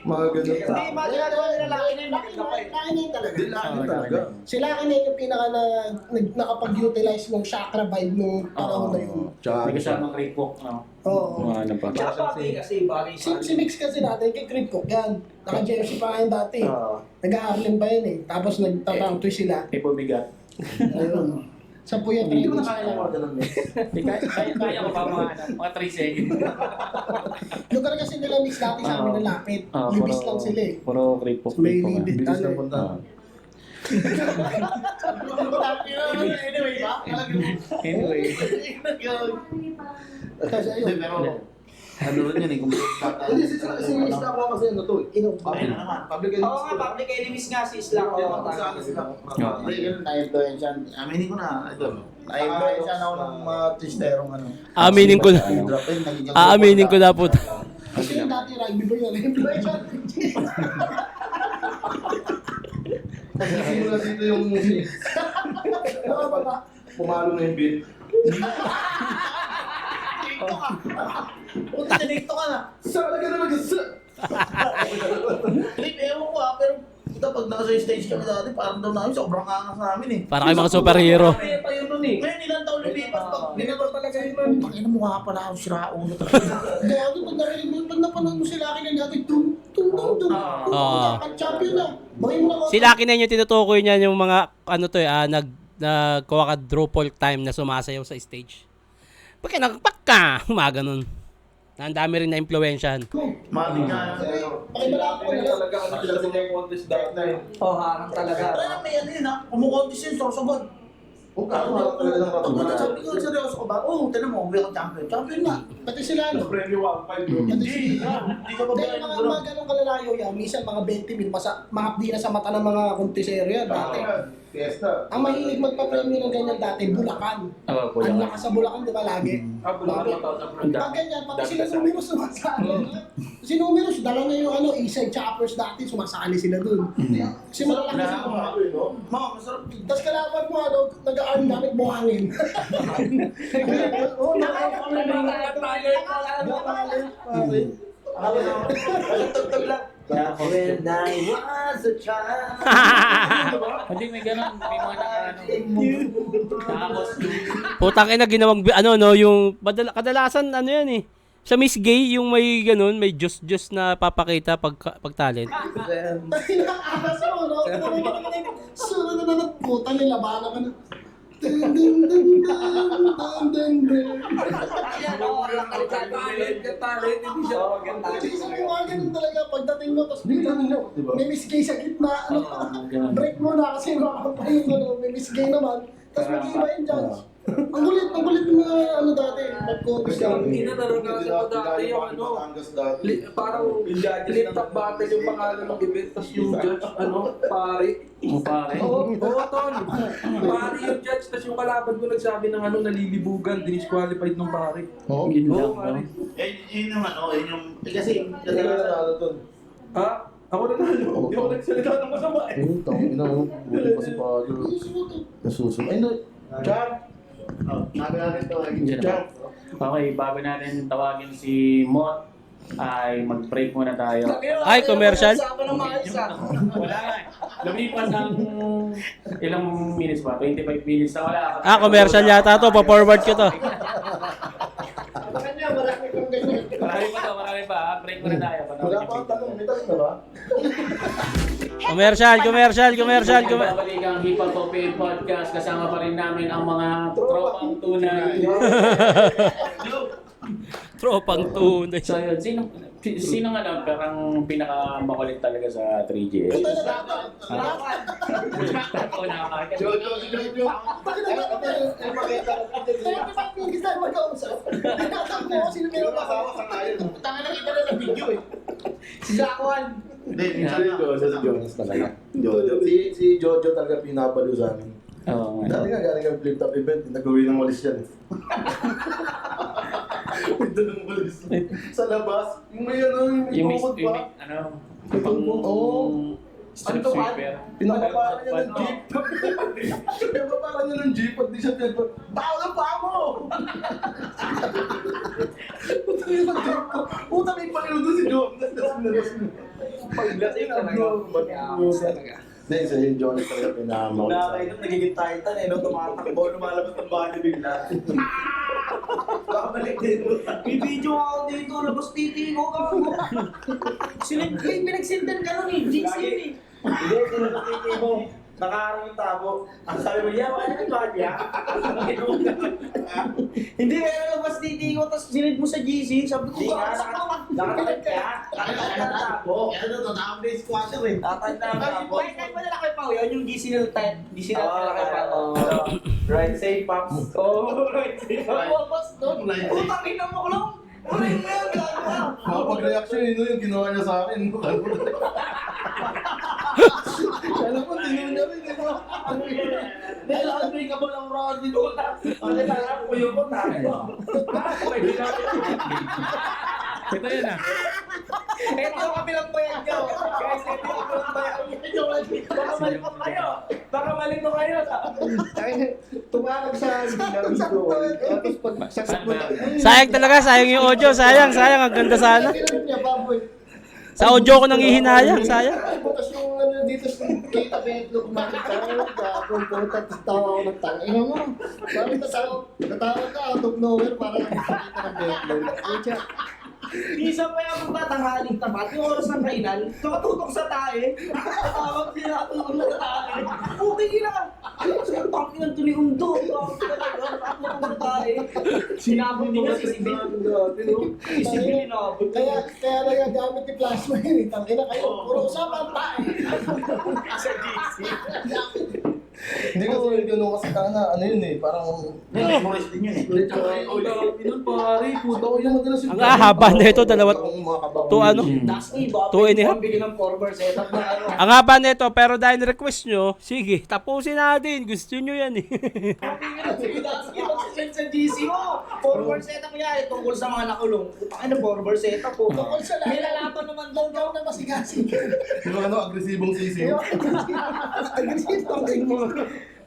mga ganun. Hindi, mga ginagawa nila laki na yung nakita pa eh. Kainin talaga. Hindi laki talaga. Sila kanin yung pinaka na nakapag-utilize ng chakra vibe nung panahon na yun. Tsaka, May kasamang Ray Cook, no? Oo. Ano pa? Tsaka bagay kasi, bagay sa Si Mix kasi natin, kay Crip Cook yan. Naka-jersey pa yan dati. Nag-Harlem pa yan eh. Tapos nagtatang twist sila. May pumigat. Ayun. Sa Puya hindi ko Training. na kaya lang mga ganun eh. Kaya ko pa mga 3 seconds. Lugar kasi nila Mix dati sa amin nalapit. Libis lang sila eh. Puro Ray Cook. May libis. Bilis na punta. Anyway. Kasi ayun. Pero, ano rin yun eh, kung Hindi, si Isla ko kasi ano to eh. Bakit na naman? Public Oo nga, public enemies nga si Isla ko. Hindi, ganun, na-influensya. Aminin ko na, ito. Na-influensya na ako ng mga twisterong ano. Aaminin ko na. Drop-in, nagiging- Aaminin ko na po. Kasi yung dati rugby boy na influensya. Kasi simula dito yung music. Pumalo na yung beat. Puta, dito ka na. Sana ka na mag-isa! Trip, ewan ko pero ito pag nasa stage kami dati, parang daw namin, sobrang angas namin eh. Para kayo mga superhero. Kaya pa yun nun eh. Ngayon, ilang taon lumipas, pag binabal talaga yun. Pakina mukha pala ako sira ulo. Gago, pag narinig mo, pag napanood mo sila akin yung dati, tung. Champion na. Bakit mo na Si Lucky na yung tinutukoy niya yung mga nag-quadruple time na sumasayaw sa stage. Pagka nagpaka, mga ganun. Ang dami rin na impluwensyahan. Mati nga. Pakibala ako Kaya na. talaga ano sila sa mga contest dati. Oh, harang talaga. Pero may ano yun ha, kumukontis yun, sorsogon. Kung kaano talaga ng katunayan. Sabi ko, seryoso ko ba? Oo, tinan mo, uwi ako champion. Champion nga. Pati sila ano. Premyo 1.5 bro. Pati Hindi, sila. hindi ka ba Hindi, ganyan mga ganong kalalayo yan. Minsan mga 20 mil, mahapdi na sa mata ng mga kontisero yan dati. Fiesta. Ang mahilig magpa-premyo ng ganyan dati, Bulacan. Ang lakas sa Bulacan, di ba lagi? Bulacan mataas ang brand. Pag ganyan, pati sila numeros sumasali. Si numeros, dala na yung Eastside Choppers dati, sumasali sila dun. Kasi malalaki Na, sila. mga masarap. Tapos kalaban mo, nag-aarm gamit buhangin. Oo, When I was a child. Hindi, may ganun. May mga naka-costume. Putang ina ginawang yung kadalasan yan eh. Sa Miss Gay yung may ganun, may just na papakita pag talent. Akas mo, no? Sunod na puta nila, bahala ka na. Ayan, oh, talent, hindi siya Kasi sa mga ganun talaga, pagdating patayin mo, tapos Hindi biglang namin di ba? may misgay sa gitna. Ano Oo, ganun. break mo na kasi makakapayin mo, may misgay naman. Tapos mag-iiba yung judge. Ang kulit ng mga ano dati, mag-contest Ang kami. ina talaga kasi mo dati yung ano, parang flip top battle yung pangalan ng event, tapos yung judge, pare. O pare. Oo, tol. Pare yung judge, tapos yung kalaban ko nagsabi ng nalilibugan, disqualified ng pare. Oo. Yun lang, Oo, pare. Yun yung yun yung, kasi, Hindi na nanalo to. Ha? Ako na nalo. Hindi ako nagsalita ng masama eh. Ayun, tangin na. Buti pa si Pagyo. Nasusunod. Ay, no. Char! Diyan na. Okay, bago natin tawagin si Mot, ay mag-break muna tayo. Ay, commercial? Usapan ng maayos ah. Wala nga. Lumipas ang ilang minutes ba? 25 minutes na wala. Commercial yata to. Pa-forward ko to. Marami pa. Break muna tayo. Wala pa ang tanong. May tanong na ba? Commercial. Babalik ang Hip Hop OPM Podcast. Kasama pa rin namin ang mga tropang tunay. Tropang tunay. So yun, sino nga parang pinaka-makulit talaga sa 3GS? Ako nakakakit. Tanga na kita na sa video eh. Si Zakwan. Hindi, Si minsan Jonas talaga. Si Jojo talaga pinapalo sa amin. Oo nga. Dati nga galing ang flip top event, nag-uwi ng walis yan. May dalang walis. Sa labas, yung may Yung tukod pa. Oo. street Ano to, sweeper. Pinapapara niya ng jeep. Pinapapara niya ng jeep pag di siya pinag tao na pa mo! Puta may panginoon doon si Jonas. Paglasing talaga. Hindi, si Jonas talaga pinamahal sa akin. Nagiging titan eh, no? Tumatakbo, lumalabas ng bahay bigla. Babalik din. May video ako dito, labas titi ko ka. Pinagsindan ka nun eh, GC yun eh. Hindi, labas titi mo. Nakaharang yung tabo. Ang sabi mo, yeah, wala yung bagya. Hindi, kaya labas titi ko, tapos sinid mo sa GC, sabi ko, nakatalag ka. Nakatalag ka tabo. Ano to, nakabase squatter eh. Tatanda mo. Kahit pa nila kay Pao yun, yung GC na type. GC na nila kay Pao. Right safe, Pops. Oh, right safe. Pops, no? Putang ina mo lang. Uray mo yan, gagawa. Kapag-reaction yun yung ginawa niya sa akin. Alam mo, tinun niya rin, di ba? Dahil unbreakable ang round dito. Ano lang, puyo ko tayo. May ginamit. Ito yun ah. Ito yung kabilang bayan ko. Guys, ito yung kabilang bayan ko. Baka malito kayo. Baka malito kayo. Tumarag sa video. Tapos pag sasagot Sayang talaga, sayang yung audio. Sayang. Ang ganda sana. niya, baboy. Sa audio ko nang hihinayang, sayang. Tapos yung ano dito sa kita Betlo, kumakit ka, gagawin ko, tapos tawa ako ng tanga. Ina mo, bakit natawa ka out of nowhere para lang makikita ng Betlo. Kaya, Isa pa yung tatanghaling tapat, yung oras ng kainan, nakatutok sa tae. Tawag sila, tutok sa tae. Okay na. Ang tangin ng tuliundo. Nakatutok sa tae. Sinabot niya si Sibil. Si Sibil inabot. kaya nagagamit ni Plasma yun. Tangina kayo, puro usapan tayo. Sa GC. Hindi kasi gano'n kasi kana, ano yun eh, parang... Memories din yun eh. Pinun pare, puta ko Yung madalas yung... Ang hahaba na ito, dalawa. To ano? Dusty, baka Two and a pwede half. kang bigyan ng forward setup na ano. Ang haba nito, pero dahil request nyo, sige, tapusin natin. Gusto nyo yan eh. Sige, Dusty, magsisend sa GC mo. Forward setup niya, tungkol sa mga nakulong. Ano, forward setup po. Tungkol sa May lahat. lalaban naman doon. Ikaw na masigasig. Yung ano, agresibong sisiw. Agresibong mo.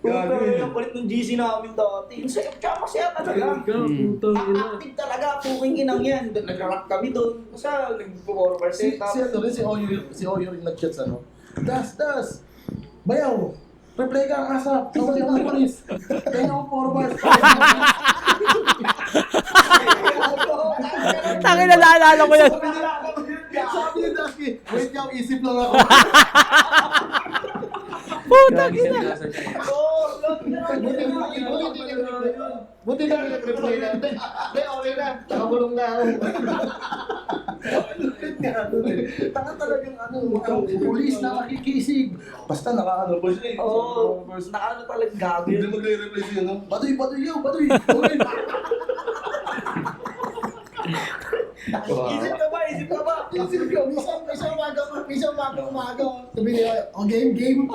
Pero yung kulit ng GC namin dati, yung sayo, tsaka masaya talaga. Active talaga, puking inang yan. Nag-rock kami doon. Basta nag-forward Si setup. ano rin, si Oyo rin nag-chat sa ano. Das! Bayaw! Reply ka ang asap! Tawag ka ng polis! Kaya ako forward! Tangin na naalala ko yan. Sabi ni Dusky, wait lang, isip lang ako. Puta, Buti na nag-reply na. Hindi, okay na. Nakakulong na ako. nga doon eh. Tanga talagang pulis na nakikisig. Basta nakaano ba siya eh. Oo, nakaano talagang gago Hindi yun. magre-reply siya, no? Baduy, baduy. Baduy. Isip ka ba? Minsan umaga. Sabi niya, game.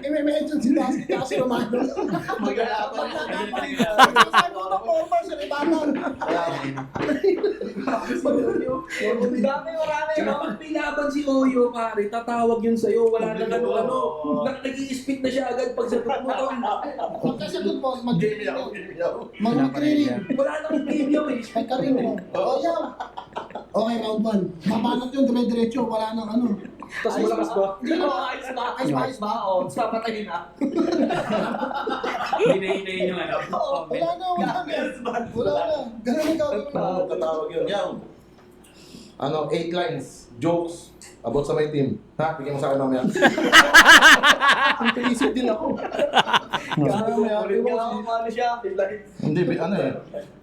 May mention si Basket kasi Romano. Maglalaban. Sabi ko, formal sa libanan. Dami, marami, Tsaka no? pag pilaban si Oyo, pare, tatawag yun sa'yo. Wala nang ano. Nag-i-spit na siya agad pag sagot mo to. Pagkasagot mo, Game yaw. mag-training. Wala nang game yun eh. Pagkarin mo. Yeah. Okay, round 1. Mabanat yung dire-diretso. Wala nang ano. Tapos malakas ba? Hindi ba? Ayos ba? Oo, tapos papatayin na. Hinayin yung ano. Wala na. Ganun ang gagawin mo. Katawag yun. Yaw. 8 lines. Jokes. About sa my team. Ha? Bigyan mo sa akin mamaya. Ang pinisip din ako. Ulit nga ako, ano siya? Hindi,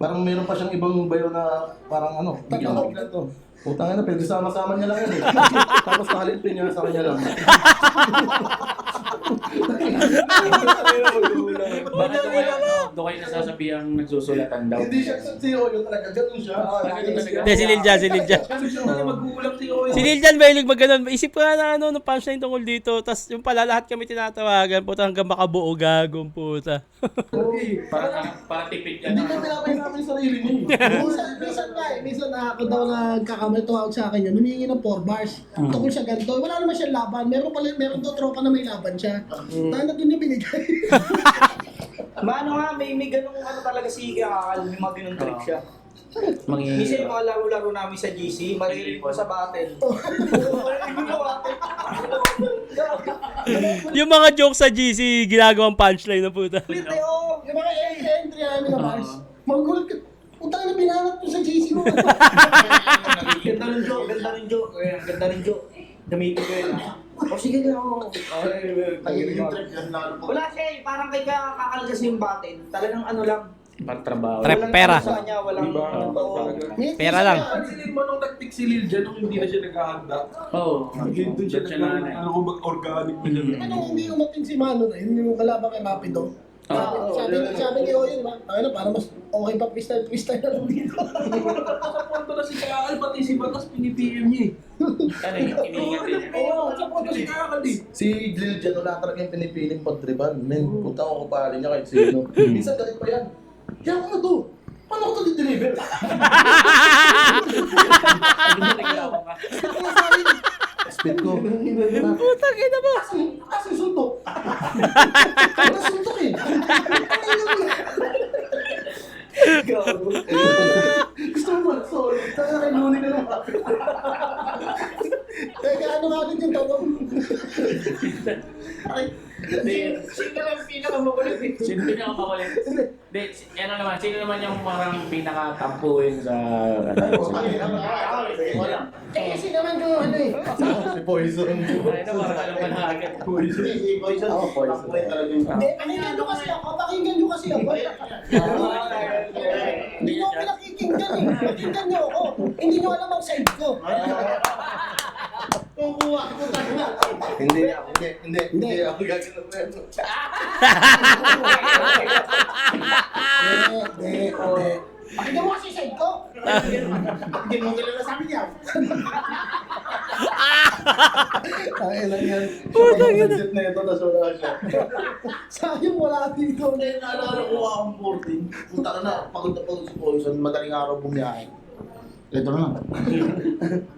parang meron pa siyang ibang bayo na parang bigyan mo to. Putang ina, pwede sama-sama niya lang yun eh. Tapos kahalipin niya sa kanya lang. Bakit doon kayo nasasabihang nagsusulatan daw? Hindi siya sa CEO yun talaga, ganun siya. Hindi, si Liljan. Kasi siya na mag-uulam si Oyo. Si Liljan mahilig mag-ganon. Isip ko na ng punchline tungkol dito. Tapos yung pala lahat kami tinatawagan. Puta hanggang makabuo gagong puta. Para tipid ka Hindi na. ko pinapay namin sarili niya. Minsan na ako daw nagkakamali tuwag sa akin yun. Humingi ng 4 bars. Tungkol siya ganito. Wala naman siyang laban. Meron daw tropa na may laban siya. Tayo na doon niya binigay. Mano nga, may ganung talaga si Kakal, may mga ganung trick siya. Minsan yung mga laro-laro namin sa GC, maririnig mo sa battle. Yung mga jokes sa GC, ginagawang punchline na puta. Yung mga entry namin na bars. Magulat ka. Utang na binanat mo sa GC mo. Ganda ng joke. Ganda ng joke. Gamitin ko yun. O sige na ako. Yung trip yan lalo po. Wala siya eh, parang kay Kakal kasi yung battle. Talagang ano lang. Para trabaho. Trap pera. Walang sa kanya, walang Pera lang. Pansinin mo nung tactic si Lil Jan nung hindi na siya naghahanda. Oo. Doon siya na. organic na siya. Ano hindi umating si Mano na yun yung kalaban kay Mapido. Sabi ni Oyo, diba? Para mas okay pa freestyle na lang dito. Sa punto na si Kakal, pati si Batas pinipm niya eh. Ano yung iniingat din niya? Oo, sa punto si Kakal eh. Si Lil Jan, wala talaga yung pinipiling pagtriban. Men, punta ko kupali niya kahit sino. Minsan galit pa yan. Kaya ako na to. Paano ko to deliver? Spit ko. Putang ina mo. Kasi suntok. Wala suntok eh. Gusto mo ba? Sorry. Taka kay Luni ka lang. Teka, ano nga din yung tanong? Sino lang pinakamakulit eh? Sino pinakamakulit? Hindi, ano naman, sino naman yung parang pinakatampuin sa... Kasi naman yung ano eh. Si Poison. Ay, na parang alam ka na agad. Si Poison. Ako, Poison. Tampuin talaga yung Pakinggan nyo kasi ako. Pakinggan nyo kasi ako. Hindi nyo ako pinakikinggan eh. Pakinggan nyo ako. Hindi nyo alam ang side ko. kukuha. Hindi ako gagawin na yun. Hindi. Pakinggan mo kasi side ko. Hindi mo kilala sa amin yan. Ay, lang yan. Putang ina. Budget na ito, tas wala siya. Sayang wala dito. Hindi, naalala ko akong 14. Punta ka na, pagod si Poison, madaling araw bumiyahe. Ito na.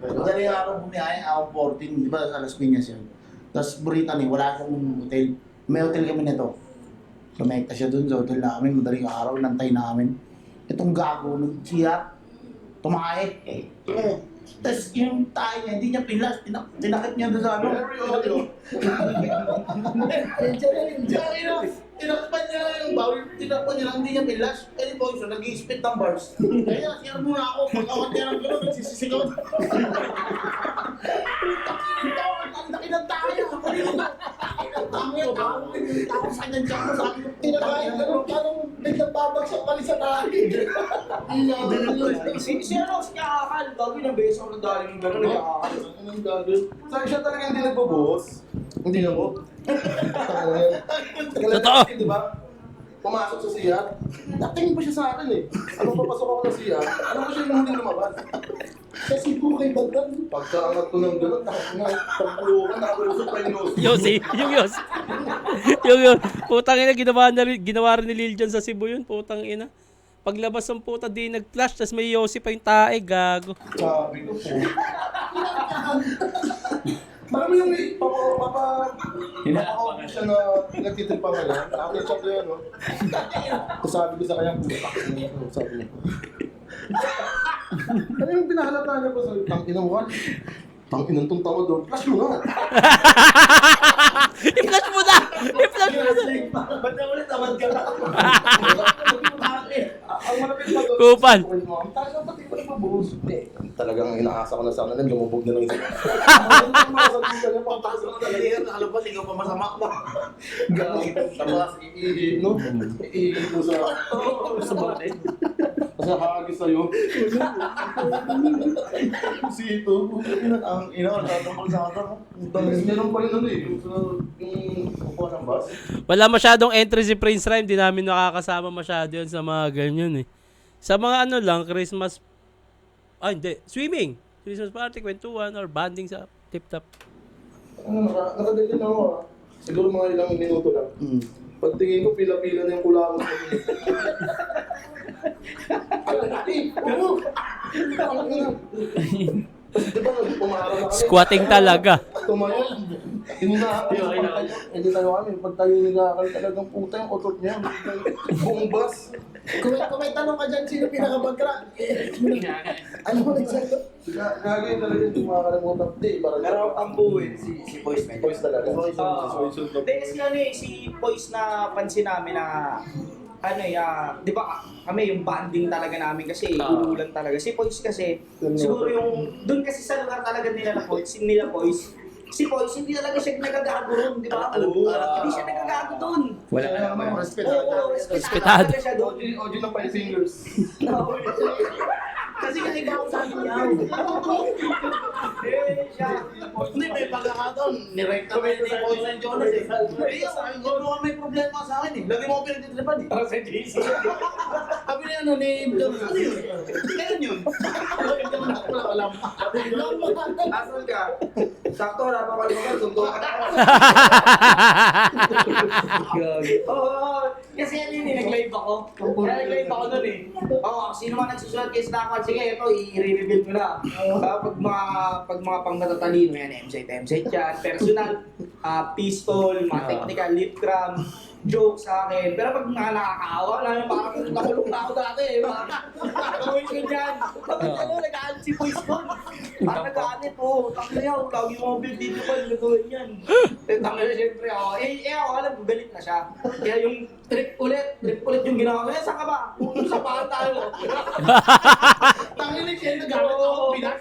Madaling araw bumiyahe, akong 14, di ba sa Las Piñas yan. Tapos Burita wala akong hotel. May hotel kami nito. Lumekta siya dun sa hotel namin, madaling araw, nantay namin. Itong gago, nagsiya, tumahe. Tapos yung tayo niya, hindi niya pilas, tinakit niya doon sa ano. Tinakpan niya yung bawal, tinakpan niya lang, hindi niya pilas. Eh, boy, so nag-i-spit ng bars. Kaya, siya muna ako, pag-awat niya ng gano'n, nagsisisigaw. Ang laki ng tayo, ang laki ng tayo, tao sa kanya dyan, sabi ko, Tinakain ka nung Nagbabagsak pa rin sa tayo. Si Kakakal, dami ng beses ako nagdali ng gano'n, Kakakal. Anong gagawin? Saan siya talaga hindi nagbabuhos? Hindi na mo. Totoo. Diba? Pumasok sa siya, natingin pa siya sa akin eh. Ano papasok ako na siya, ano ko siya yung huling lumabas? Kasi po kay Bagdan. Pagkaangat ko ng gano'n, nakapulukan, nakapulusok pa yung nose. Yossi, yung Yossi. yung putang ina, ginawa rin ni Lil Jon sa Cebu yun, putang ina. Paglabas ng puta, di nag-flash, tas may Yossi pa yung tae, gago. Sabi ko po. Marami yung papakaupo siya na nagtitripa ka na. Nakakita ko yan, no? Tapos sabi ko sa kanya, puta. Sabi niya. Ano yung pinahalata niya po sa tangin ng wall? Tangin ng tong tawad doon. Flash mo nga. I-flash mo na! I-flash mo na! Ba't na ulit, tamad ka na? Ang malapit pa doon. Kupan. Tayo pati pa ipabuhos. Talagang inaasa ko na sana na lumubog na lang siya. Alam ba, ikaw pa masama ko. Tapos no? Iipo sa bate. Kasi nakakagis sa'yo. Si ito. Ang tatapos sa akin. Tapos meron pa yun ano eh. Yung upo ng bus. Wala masyadong entry si Prince Rhyme, di namin nakakasama masyado yun sa mga ganyan eh. Sa mga ano lang, Christmas, hindi, swimming. Christmas party, kwentuhan, or banding sa tip-top. Nakadali na ako ah. Siguro mga ilang minuto lang. Pagtingin ko, pila-pila na yung kulangan. Diba, pumaharap na kami. Squatting talaga. Tumayo. Hindi tayo kami. Pag tayo nilakal talagang puta yung utot niya. Buong bus. Kung may tanong ka dyan, sino pinakabagkra? Ano mo nagsagot? Gagawin talaga yung makakalimutan. Hindi, parang Pero ang buuin, si Poise medyo. Poise talaga. Hindi, kasi ano eh, si Poise na pansin namin na ano eh, di ba kami yung banding talaga namin kasi ululan talaga. Si Poise kasi, siguro yung, doon kasi sa lugar talaga nila na Poise, si Poise hindi talaga siya nagagago ron, di ba? Hindi siya nagagago doon. Wala ka naman. Oo, Respetado. talaga siya doon. Audio ng five fingers. Kasi kaiba ako sa akin yan. Siya. Hindi, may pagkakataon. Nirekta mo yung post ng Jonas eh. Eh, sabi ko, ano may problema sa akin eh. Lagi mo ako pinagtitripan eh. Sa JC. Sabi niya ano ni Jonas, ano yun? Ganun yun. Wala alam. Asan ka? Sakto, wala pa kalimutan. Sundo ka na ako. Oo, kasi ano yun eh, nag-live ako. Kaya nag-live ako nun eh. Oo, sino man nagsusulat kay Snackman, sige, ito, i-reveal ko na. Pag mga pang matatalino yan, MZ yan, personal, pistol, mga technical, lip cram, joke sa akin. Pero pag mga nakakaawa, namin parang nakulong na ako dati eh. Gawin ko dyan. Bakit ano, nag-aalit si Poise doon? Parang nag-aalit po. Takliyaw, lagi mo build dito pa, nagawin yan. Takliyaw siyempre ako. Ako alam ko, galit na siya. Kaya yung trip ulit yung ginawa ko. Saan ka ba? Sa pahan tayo. Tangin na siya, nagamit ako Pinas.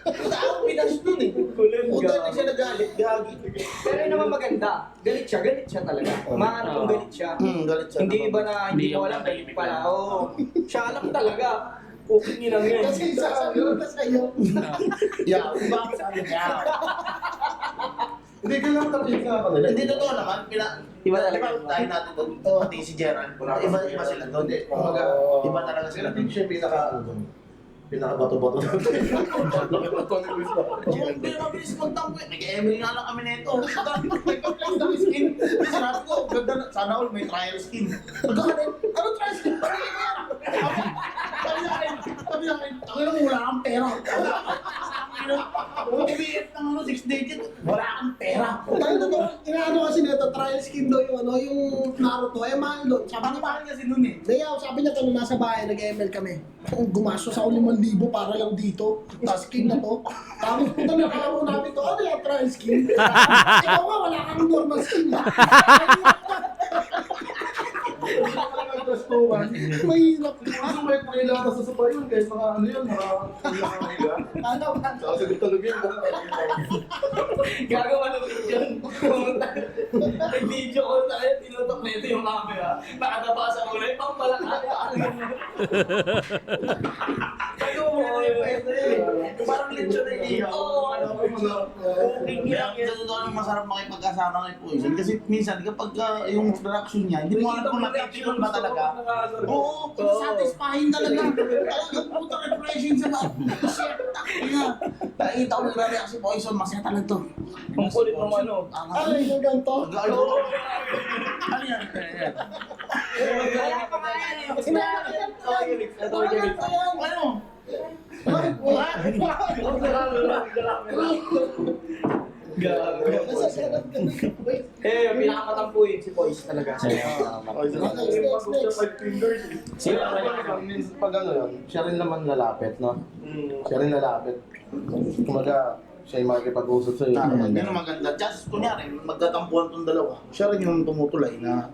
Punta ako Pinas nun eh. Punta na siya nagalit. Gagi. Pero yun naman maganda. Galit siya talaga. Maano kung galit siya. Galit siya. Hindi iba na hindi mo alam galit pala. Oo. Siya alam talaga. Okay nyo lang yan. Kasi sasabihin ka sa'yo. Yeah, bakit sabi niya? Hindi ka lang tapos nga kanila. Hindi totoo naman. Iba talaga. Tayo natin doon. Pati si Gerald. Iba sila doon. Iba talaga sila Hindi doon. siya pinaka-bato-bato natin. Hindi na mabilis magtampo eh. Nag-Emily nga lang kami na ito. Nag-pag-plus ng skin. Sinabi ko, ganda na. Sana all may trial skin. Magkakanin. Ano trial skin? Sabi sa akin, ang ina mo, wala kang pera. Umiit ng 6 digit. Wala kang pera. Tayo na ba, inaano kasi nito, trial skin daw yung yung Naruto, mahal doon. Sabi Ang niya, mahal kasi nun eh. sabi niya kung nasa bahay, nag-ML kami. Gumastos ako 5,000 para lang dito. Tapos skin na to. Tapos punta na kaya namin to, ano yung trial skin? Ikaw nga, wala kang normal skin. Mahirap. Kaso may pakilala sa sapayon guys, mga ano yun, mga Ano ba? Sasagot talaga yun. Gagawa ng video. May video call tayo, tinutok na ito yung camera. Nakatapa sa kulay, pang malakali. Ano mo parang lechon na inihaw. Oo, ano mo Kaya totoo lang masarap makipagkasama kay Poison. Kasi minsan kapag yung reaction niya, hindi mo alam kung napipilon ba talaga. Oo, satisfying talaga. Talagang puta refreshing sa ba? Shit, takina. Nakikita ko nagre-react si Poison, masaya talaga to. Ang kulit ng ano. Ay, yung ganito. Ano yan? Wala pa nga yan eh. Ito yan. Ano? Eh, pinakamatampuin si Boys talaga. Sino ba yan? Pag ano yun, siya rin naman lalapit, no? Siya rin lalapit. Kumaga, siya yung makikipag-usap sa'yo. Yun ang maganda. Just kunyari, magkatampuan tong dalawa. Siya rin yung tumutulay na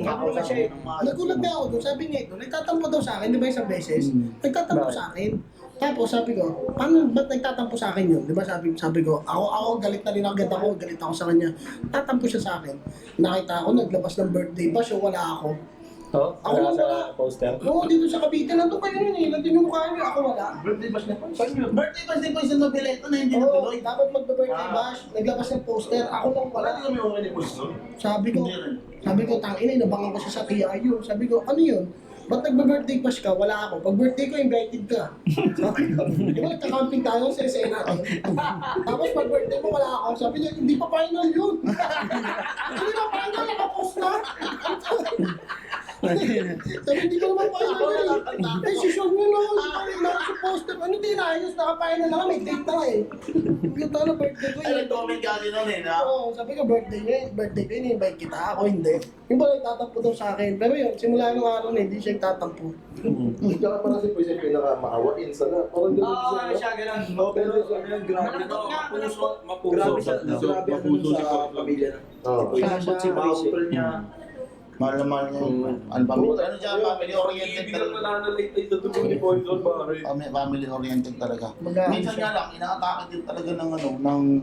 Ako na siya eh. Nagulat na ako doon. Sabi niya ito, nagtatampo daw sa akin, di ba isang beses? Nagtatampo sa akin. Tapos sabi ko, paano ba't nagtatampo sa akin yun? Di ba sabi ko, ako galit na rin agad ako, galit ako sa kanya. Tatampo siya sa akin. Nakita ko, naglabas ng birthday bash, so wala ako. Ako lang wala. Poster. Oo, dito sa Cavite, nandun kayo yun eh. Nandun yung mukha niyo, ako wala. Birthday bash niya pa. Saan yun? birthday ba si Poison Nobileto na hindi Oo, natuloy? dapat magbe-birthday bash, naglabas ng poster, ako lang wala. Wala din kami okay ni Boys, no? Sabi ko, Hindi rin. tangina, inabangan ko siya sa TIU. Sabi ko, ano yun? Ba't nagbe-birthday bash ka? Wala ako. Pag birthday ko, invited ka. Sabi ko, di ba nagka-camping tayo sa SNA natin? Tapos pag birthday mo, wala ako. Sabi niya, hindi pa final yun. Hindi pa final, nakapost na. Sabi, hindi ko naman final yun. Decision nyo no, nasa poster. Ano di naayos, naka-final na nga, may date na eh. Yung talo, birthday ko Ay, yun. nag-comment ka din nun eh, na? Oo, sabi ko birthday ko, ini-invite kita, ako hindi. Yung pala nagtatampo daw sa akin. Pero yun, simula nung araw na hindi siya nagtatampo. Tsaka parang si Boys yung pinaka-maawain sa lahat. Parang ganun Oo, ano siya, ganun. Pero grabe Malambot nga, malambot. Grabe siya, grabe ano sa pamilya na. Malambot si Boys eh. niya. Mahal na mahal niya yung ano siya, family-oriented talaga. Family oriented talaga. Minsan nga lang, ina-atake din talaga ng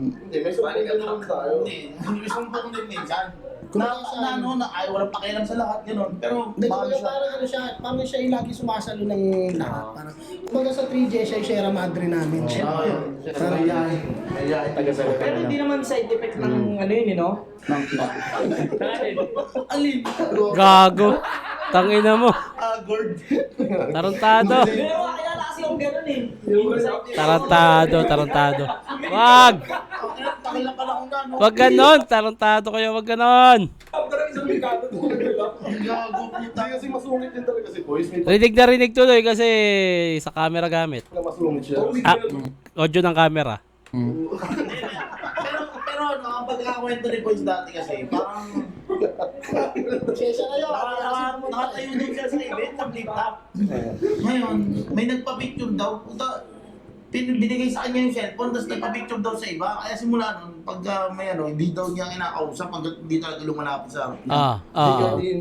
Hindi, may sumaling ka naman tayo. Hindi sumbong din minsan. Na ay walang pakialam sa lahat, gano'n. Pero Hindi, mahal kumbaga siya. parang siya yung lagi sumasalo ng lahat. Parang, kumbaga sa 3J, siya yung Sierra Madre namin. Parang yan. Pero hindi naman side effect ng ano yun, eh, no? Alin? Gago. Tangina mo. Agord. Tarantado. Pero kilala kasi yung ganun eh. Tarantado. Wag! Pakila pala kung gano'n. Wag ganon. Tarantado kayo, wag ganon. Gago puta. Hindi kasi masungit din talaga si Boys. May Rinig na rinig tuloy kasi sa camera gamit. pagka masungit siya. Audio ng camera. Pero ang pagkakakwento ni Boys dati kasi, parang Siya kayo. nakatayo din siya sa event ng flip-top. Ngayon, may nagpa-picture daw. Puta, binigay sa kanya yung cellphone, tapos nagpa-picture daw sa iba. Kaya simula nun, pag may hindi daw niya kinakausap, hanggang hindi talaga lumalapit sa harap niya.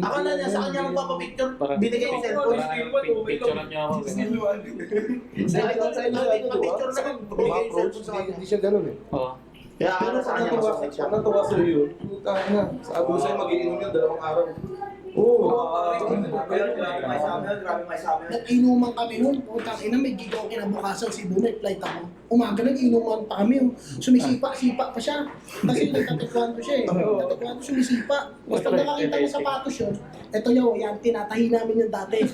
Akala niya sa kanya magpapapicture, binigay yung cellphone. Picturean niyo ako. Sa picture na binigay yung cellphone sa kanya. Hindi siya ganun eh. Oo. Kaya Pero akala sa kanya masakit siya. natuwa sa'yo yun. Puta na. Sabi ko sa'yo mag-iinom yun 2 araw. Oo. Nag-inuman kami nun. Putang ina, may gig ako kinabukasan Cebu, may flight ako. Umaga nag-inuman pa kami. Sumisipa pa siya. Kasi nagtatekwan ko siya eh. Nagtatekwan ko sumisipa. Basta nakakita mo sapatos yun. Ito yan, tinatahi namin yung dati.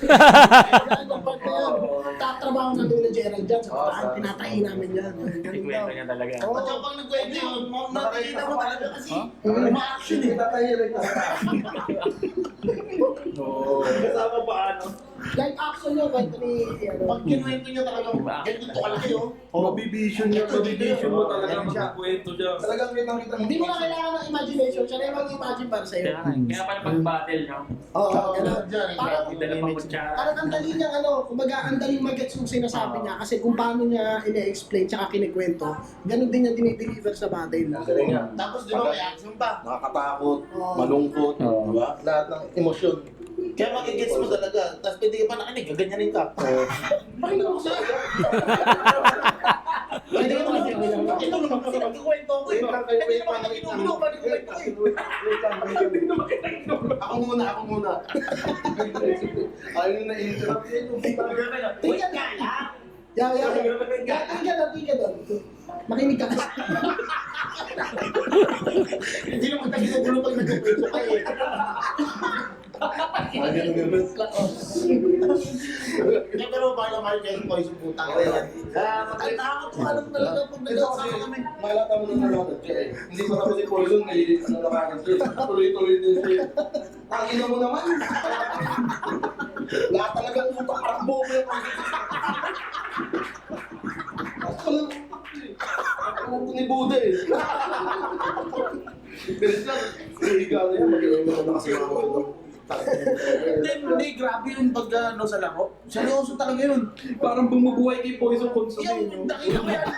Tatrabaho na doon na Gerald dyan sa bataan, tinatahi namin yan. Ganun daw. Ikwento niya talaga. Oo. At yung pag nagkwento yun, nakikita mo talaga kasi ma-action eh. Kasama pa ano? Live action yun, kwento ni Pag kinuwento niya talagang ganito kalaki oh. Mabibisyon niya. Mabibisyon mo talaga. Magkukwento siya. Talagang kitang-kita mo. Hindi mo na kailangan ng imagination, siya na yung mag-imagine para sa'yo. Kaya pala pag-battle, no? Oo, gano'n. Parang, Dala pang kutsara. parang ang dali niyang kumbaga ang daling mag-gets yung sinasabi niya kasi kung paano niya ine-explain tsaka kinikwento, ganun din niya dinideliver sa battle. Galing nga. Tapos di ba may action pa? Nakakatakot, Oo. malungkot, di ba? Lahat ng emosyon. Kaya magigets mo talaga. Tapos pwede ka pa nakinig, gaganyanin ka. Pakinggan ko sa'yo. Pwede ka naman. Ito naman kasi nagkikwento ko eh. Hindi naman kita kinukulo, pwede kwento eh. Ako muna. Ayaw na i-interrupt yun. Tingnan nga lang. Tingnan doon. Makinig ka kasi. Hindi naman kita kinukulo pag nagkikwento ka eh. Hindi, pero baka naman kayo poison putang. Ay, nakakatuwa lang talaga pag nag-uusap kami. Malata mo na natin siya eh. Hindi pa tapos si Poison, may ano na kagad siya. Tuloy-tuloy din siya. Tangina mo naman. Lahat talaga ng utang parang bobo yung Ako ni Buda eh. Pero siya, higa na yan. Mag-iwan mo na kasi ako. Hindi, grabe yung pag sa laro. Seryoso talaga yun. Parang bumubuhay kay Poison Consume. Yung, nakita ko yan.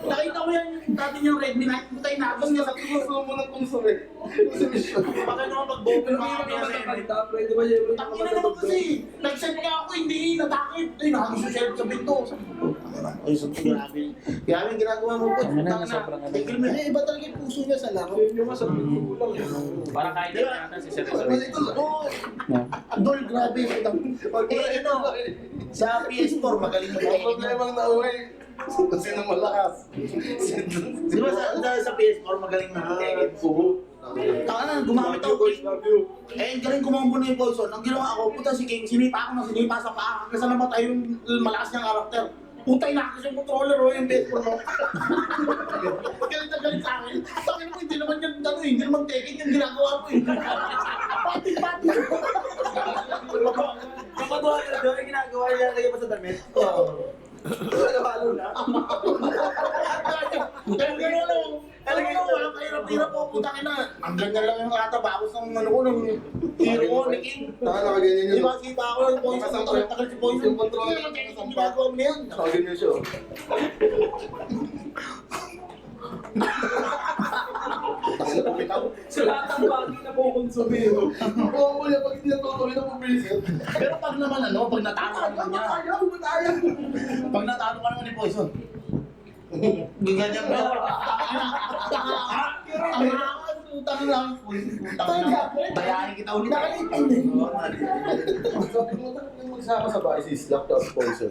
Nakita ko yan yung dati niyang Redmi Night. Butay na abas niya sa Gusto mo ng konsume. Consumption. baka naman mag-bopel mga kami yan. Pwede ba yun? Tangina naman kasi. Nag-send nga ako, hindi natakit. Ay, nakakasusyal sa pinto. Ay, so grabe. Grabe yung ginagawa mo po. Tigil mo. Iba talaga yung puso niya sa laro. Yung masabi ko lang yun. Parang kahit di ba natin si Seryoso. Dol, grabe. Ito, sa PS4, magaling mo Ang tayo. problemang nauwi. Kasi nang malakas. Di ba sa PS4, magaling mo tayo. Oo. Taka na, gumamit ako. Boys, love you. Eh, galing kumambo na yung Poison. Ang ginawa ko, puta si King, sinipa ako ng sinipa sa paa. Kasi namatay yung malakas niyang karakter. Putay na kasi yung controller o yung PS4 mo. Galit na galit sa akin. Sakin mo, hindi naman yung ano, hindi naman taking yung ginagawa ko eh. Pati-pati. Kapatuwa ka doon, yung ginagawa niya, lagyan mo sa damit. Halo na. Kaya gano'n lang. Alam mo, walang kahirap-hirap po. Putang ina. Ang ganyan lang yung katabakos ng ano ko, ng hero ko, ni King. Nakaganyan Di yun. ba, kita ako yung Poison. Tagal si Poison. Yung controller. Hindi naman taking yung ginagawa mo na yan. Nakaganyan siya. Sa lahat ng bagay na kukonsume. Oo, kuya, pag hindi natutuloy na pumisit. Pero pag naman ano, pag natalo ka naman niya. Pag natalo ka naman ni Poison. Ganyan mo. Utang lang. Bayarin kita ulit. Sabi mo, nang magsama sa bahay si Slap tapos Poison.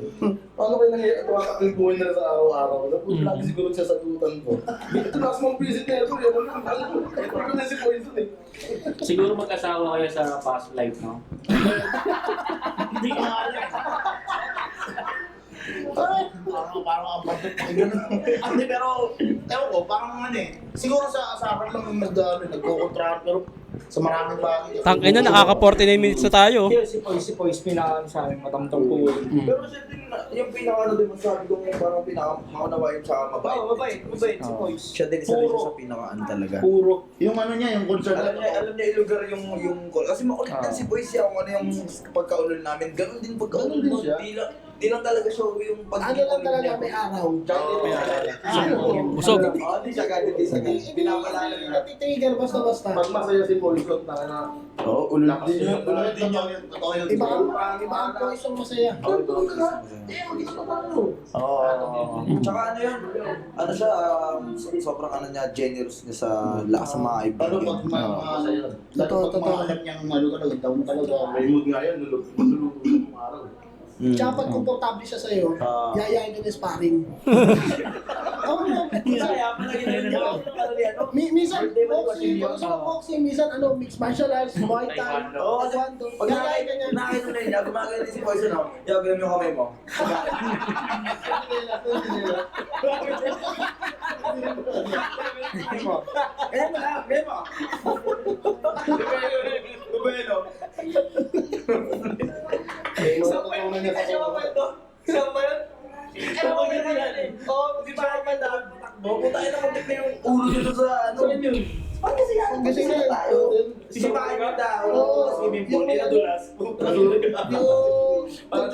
Paano kayo nangyayatawa kami buhay nila sa araw-araw? Lagi siguro siya sa tutan ko. Ito lakas mong visit na ito. Ito na si Poison eh. Siguro mag-asawa kayo sa past life, no? Hindi ko alam. Parang ang bakit hindi, pero ewan ko, parang ano eh. Siguro sa asaran lang yung nagko-contract, pero sa maraming bagay. Tangina, nakaka-49 minutes na tayo. Si Poise, pinaka sa amin, matamtang po. Pero siya din, yung pinaka-ano din masabi ko parang pinaka-maunawain sa mabait. Oo, mabait si Poise. Siya din isa rin siya sa pinaka-ano talaga. Puro. Yung ano niya, yung concert. Alam niya ilugar yung call. Kasi makulit din si Boy siya kung ano yung pagkaulol namin. Ganun din pagkaulol Ganun din mo. siya. Di lang talaga siya yung pag Ano lang talaga may araw. Busog. Hindi siya ganun din sa ganun. Pinapalala niya. Natitrigger basta-basta. Pag masaya si Poison, na Oo, ulol din yun. Ulol din yun. Totoo yun. Iba ang Poison masaya. Oo. Tsaka ano yun? Ano siya, sobrang ano niya, generous niya sa lakas sa mga Ano kaibigan. pag Totoo. alam niyang ano talaga, taon talaga. may mood nga yan, nululuto ng araw. Tsaka pag komportable siya sa'yo, yayain ka ng sparring. Oo, Kaya pala ginagawa ko ng ano yan, no? minsan boxing, minsan mixed martial arts, Muay Thai, Oo, kasi Taekwondo. pag Yayain ka niya. nakakita na niya, gumagano din si Poison, no? Gagawin mo yung kamay mo. Ganyan mo lang, ganyan mo. Bubelo. Saan ba yun? Siya ba ito? Saan ba yun? Ano ba yun yan eh? Oo, di ba ako Takbo, punta na kontik na yung ulo nito sa ano. yun? Paano kasi yan? Kasi na tayo. Sisipakin yung tao. Tapos swimming pool, hindi na dulas. Yung Parang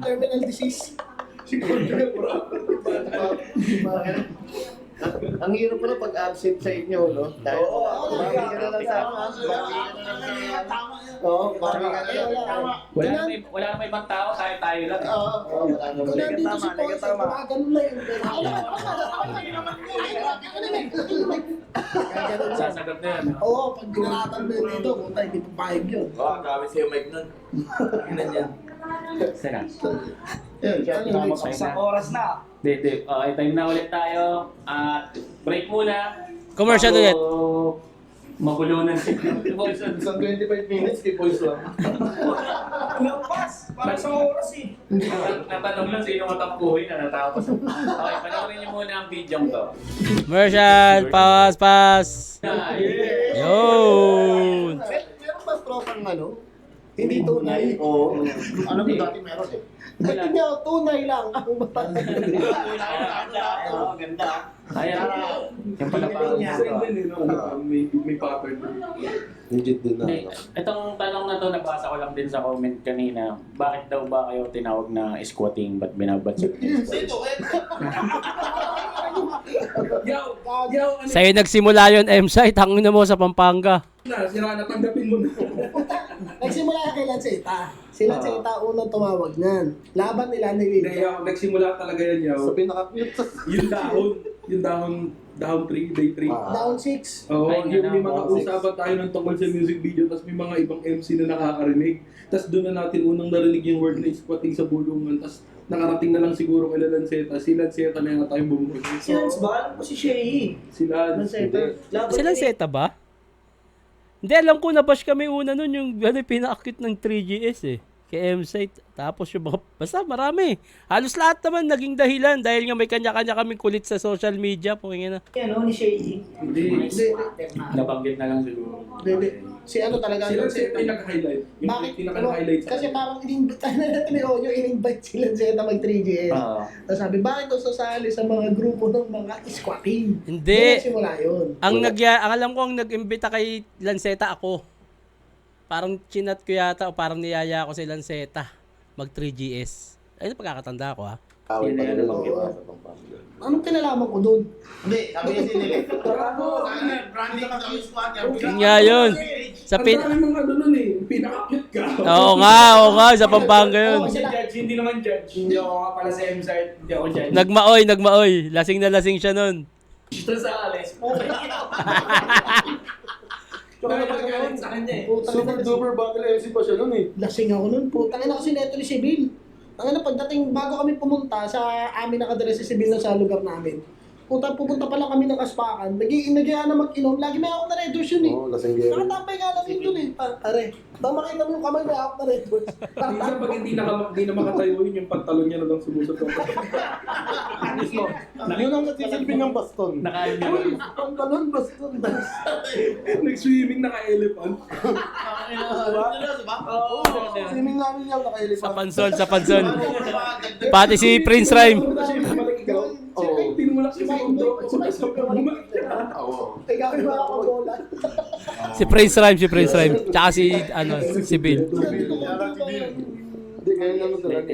terminal disease. Ang hirap pala pag absent sa inyo, no? Dahil, bawi ka na lang sa amin. Oo, bawi ka na lang. Wala na may ibang tao, tayo lang. Oo, wala naman. Kung nandito si Poison, ganun lang yun. Sasagot na yan. Oo, pag ginalatan mo yun dito, puta, hindi papayag yun. Gamit sa'yo mic nun. Tingnan yan. Saka. Yun, siya, Isang oras na. Okay, time na ulit tayo. At break muna. Commercial Bago ulit. Mabulunan si Poison. Isang 25 minutes kay Boys lang. Lampas! Parang isang oras eh. Natanong lang sino matampuhin na natapos. Okay, panoorin niyo muna ang video to. Commercial, pass. Yun. meron ba tropang ano? Hindi tunay. Oo. Alam mo dati meron eh. Dati niya, tunay lang. Ang matanda. Oo, ganda. Ayan. Yung pala pa. Same din eh, no? May pattern. Legit din na. Itong tanong na to, nabasa ko lang din sa comment kanina. Bakit daw ba kayo tinawag na squatting? Ba't binabansot niyo squatting? Sa'yo nagsimula yun, M-Site. Hangin na mo sa Pampanga. Sira na, tanggapin mo na. Nagsimula kay Lanceta. Si Lanceta unang tumawag niyan. Laban nila Hindi, nililya. nagsimula talaga yan, yaw. Sa pinaka-cute. Yung dahon 3, day 3. Down 6. Oo, Ay, yung may ganun, mga oh, usapan tayo ng tungkol sa music video, tapos may mga ibang MC na nakakarinig. Tapos doon na natin unang narinig yung word na squatting sa bulungan. Tapos nakarating na lang siguro kay Lanceta. Si Lanceta na yung tayong bumuhay. Si Lance ba? Alam ko si Shay. Sila. Sila Zeta ba? Hindi, alam ko nabash kami una nun yung pinaka-cute ng 3GS eh. Kay M-Site. Tapos yung mga, basta marami. Halos lahat naman naging dahilan dahil nga may kanya-kanya kaming kulit sa social media. Pukingin na. Ano ni Shay? Hindi. Nabanggit na lang siguro. Hindi. Si ano talaga. Si Lanceta yung nag-highlight. Yung Bakit? pinaka-highlight sa Kasi parang in-invite natin ni Onyo, in-invite si Lanceta mag 3GS. Oo. Tapos sabi, bakit daw sasali sa mga grupo ng mga squatting? Hindi. Yun ang simula yun. Ang alam ko ang nag-imbita kay Lanceta ako. Parang chinat ko yata o parang niyaya ko si Lanceta mag 3GS. Ayun, pagkakatanda ko ha. Awit pa rin lang Yun, sa Pampanga. Anong kinalaman ko doon? Hindi, sabi niya sinili. Branding ka sa squad niya. Yun nga yun. Sa Ang pin... dami mga ano nun eh. Pinaka-cute ka. Oo nga. Sa Pampanga yun. Si Judge, hindi naman Judge. Hindi ako nga pala sa M-Site. Hindi ako Judge. Nagmaoy. Lasing na lasing siya nun. Ito sa Alex. Okay. Nakapagalit sa kanya eh. Super duper battle MC pa siya nun eh. Lasing ako nun. Putang ina kasi neto ni Sibil. Ang ina, pagdating, bago kami pumunta sa amin nakadala si Sibil na sa lugar namin. Pupunta pa lang kami ng Kaspakan. Nag-iinan na mag-inom. Lagi may ako na Red Horse yun eh. Oo, lasing gero. Nakatambay nga lang yun dun eh. Pare, bang makita mo yung kamay may ako na Red Horse. Minsan pag hindi na makatayo yun, yung pantalon niya na lang sumusot. Yun ang nagsisilbing ng baston. Nakain niya. Uy, pantalon, baston. Nag-swimming naka-elephant. Swimming namin yan, nakailipan. Sa pansol. Pati si Prince Rhyme. Kasi bumalik ikaw. Oo. Tinulak si Mundo. Bumalik ka. Oo. Ikaw yung mga kabola. Si Prince Rhyme. Tsaka si Bill. Hindi, ngayon naman talaga.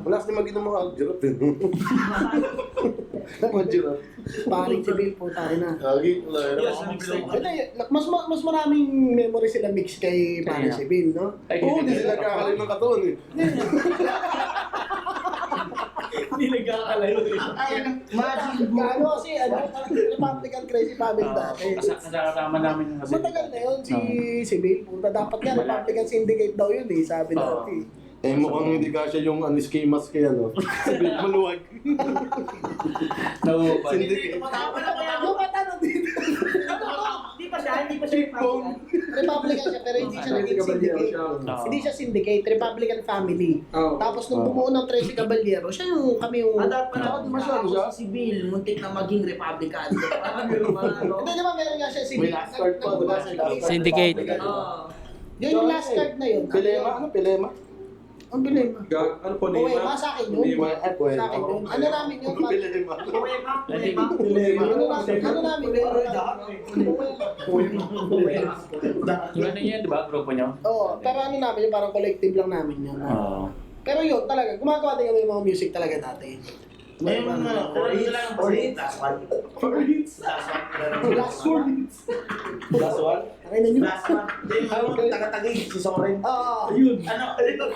Wala kasi mag-inom mga girap eh. Mga girap. Paring Sibil, puta na. Lagi, wala Mas maraming memory sila mix kay Paring Sibil, no? Oo, hindi sila kakalim ng katawan eh. Hindi nagkakalayo eh. Gano kasi, Republican Crazy Family dati. Kasama namin yung kasi. Matagal na yun si Sibil, puta. Dapat nga Republican Syndicate daw yun eh, sabi dati. Eh, mukhang hindi kasya yung schemas kaya no. Sabi, maluwag. Nauupan. Syndicate. Yung mata na dito. Hindi pa siya Republican. Republican siya, pero hindi siya naging syndicate. Hindi siya syndicate, Republican family. Oo. Tapos nung bumuo ng 13 Caballero, siya yung kami yung... Dapat pa masyado siya. si Bill, muntik na maging Republican. Parang gano'n ba? Hindi naman meron nga siya May last card pa, diba? Syndicate. Yun yung last card na yun. Pilema? Ano pilema? Ang bilhin mo. Ano po, Okay, Neymar? sa akin yun. Ay, pwede. Sa akin yun. Ano namin yun? Pilema. Ano namin yun? Yung ano yun, di ba? Grupo nyo? Oo, pero ano namin yun, parang collective lang namin yun. Oo. Pero yun talaga, gumagawa din kami ng mga music talaga dati. May mga Orleans. Last one. Last one? Ay, na nyo. Last one. Yung taga-tagig, si Soren. Oo.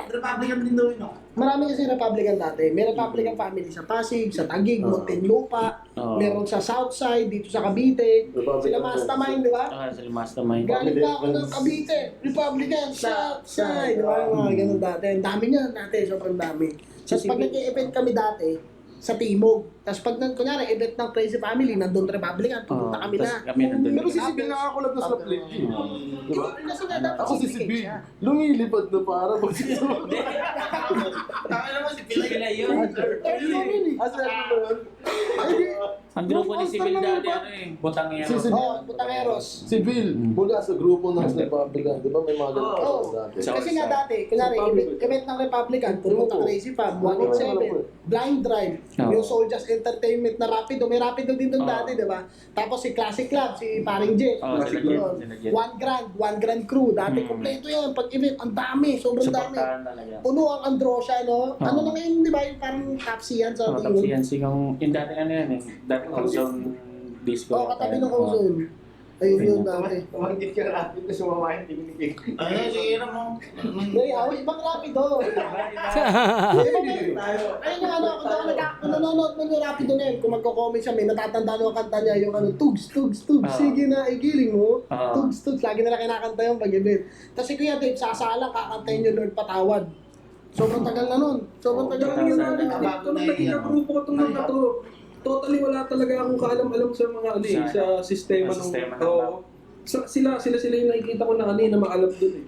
Republican din daw yun. Marami kasi Republican dati. May Republican family sa Pasig, sa Taguig, Muntinlupa. Meron sa Southside, dito sa Cavite. Sila mastermind, di ba? Sila mastermind. Galing pa ako ng Cavite, Republican, Southside. Di ba? Mga ganun dati. Ang dami niya dati, sobrang dami. Tapos pag nag-event kami dati, sa Timog. Tapos pag kunyari, event ng Crazy Family, nandun Republican, pupunta kami na. Kami nandun. Pero si Sibil nakakulab na sa plate. Diba? Kasi nga dapat Ako si Sibil, lumilipad na para pag Taka naman si Pilay. Asa ano ba yun? Ang grupo ni Sibil dati, Butangero. Butangeros. Sibil, mula sa grupo ng Republican, di ba may mga ganun Oo. dati? Kasi nga dati, kunyari, event ng Republican, pumunta Crazy Fam, 187, Blind Drive, yung Soldiers Entertainment na Rapido, may Rapido din doon dati, di ba? Tapos si Classic Club, si Paring Jet, Sila Jet. One Grand Crew, dati kompleto yan, pag-event, ang dami, sobrang dami. Supportahan talaga. Puno ang Androsya, no? Ano na ngayon, di ba, yung parang Tapsi yan sa Tapos Timog? yan, yung dati ano yan dating ozone disco. Oo, katabi ng ozone. Ayun yun dati. Tumangkit ka rapid na sumamahin, hindi mo nigig. Ayun, sige na mo. May ibang Rapido. Ayun yung ano, kung nanonood mo yung Rapido na yun, kung magko-comment siya, may natatandaan mo ang kanta niya, yung ano, tugs, tugs, tugs, sige na, igiling mo. Tugs, tugs, lagi nila kinakanta yung pag-event. Tapos si Kuya Dave, sasalang kakantayin yung Lord Patawad. Sobrang tagal na nun. Sobrang tagal na yun. Bago na Naging yan. grupo ko itong mga to. Totally wala talaga akong kaalam-alam sa mga ano eh, sa sistema ng oo. Sila yung nakikita ko na ano eh, na maalam dun eh.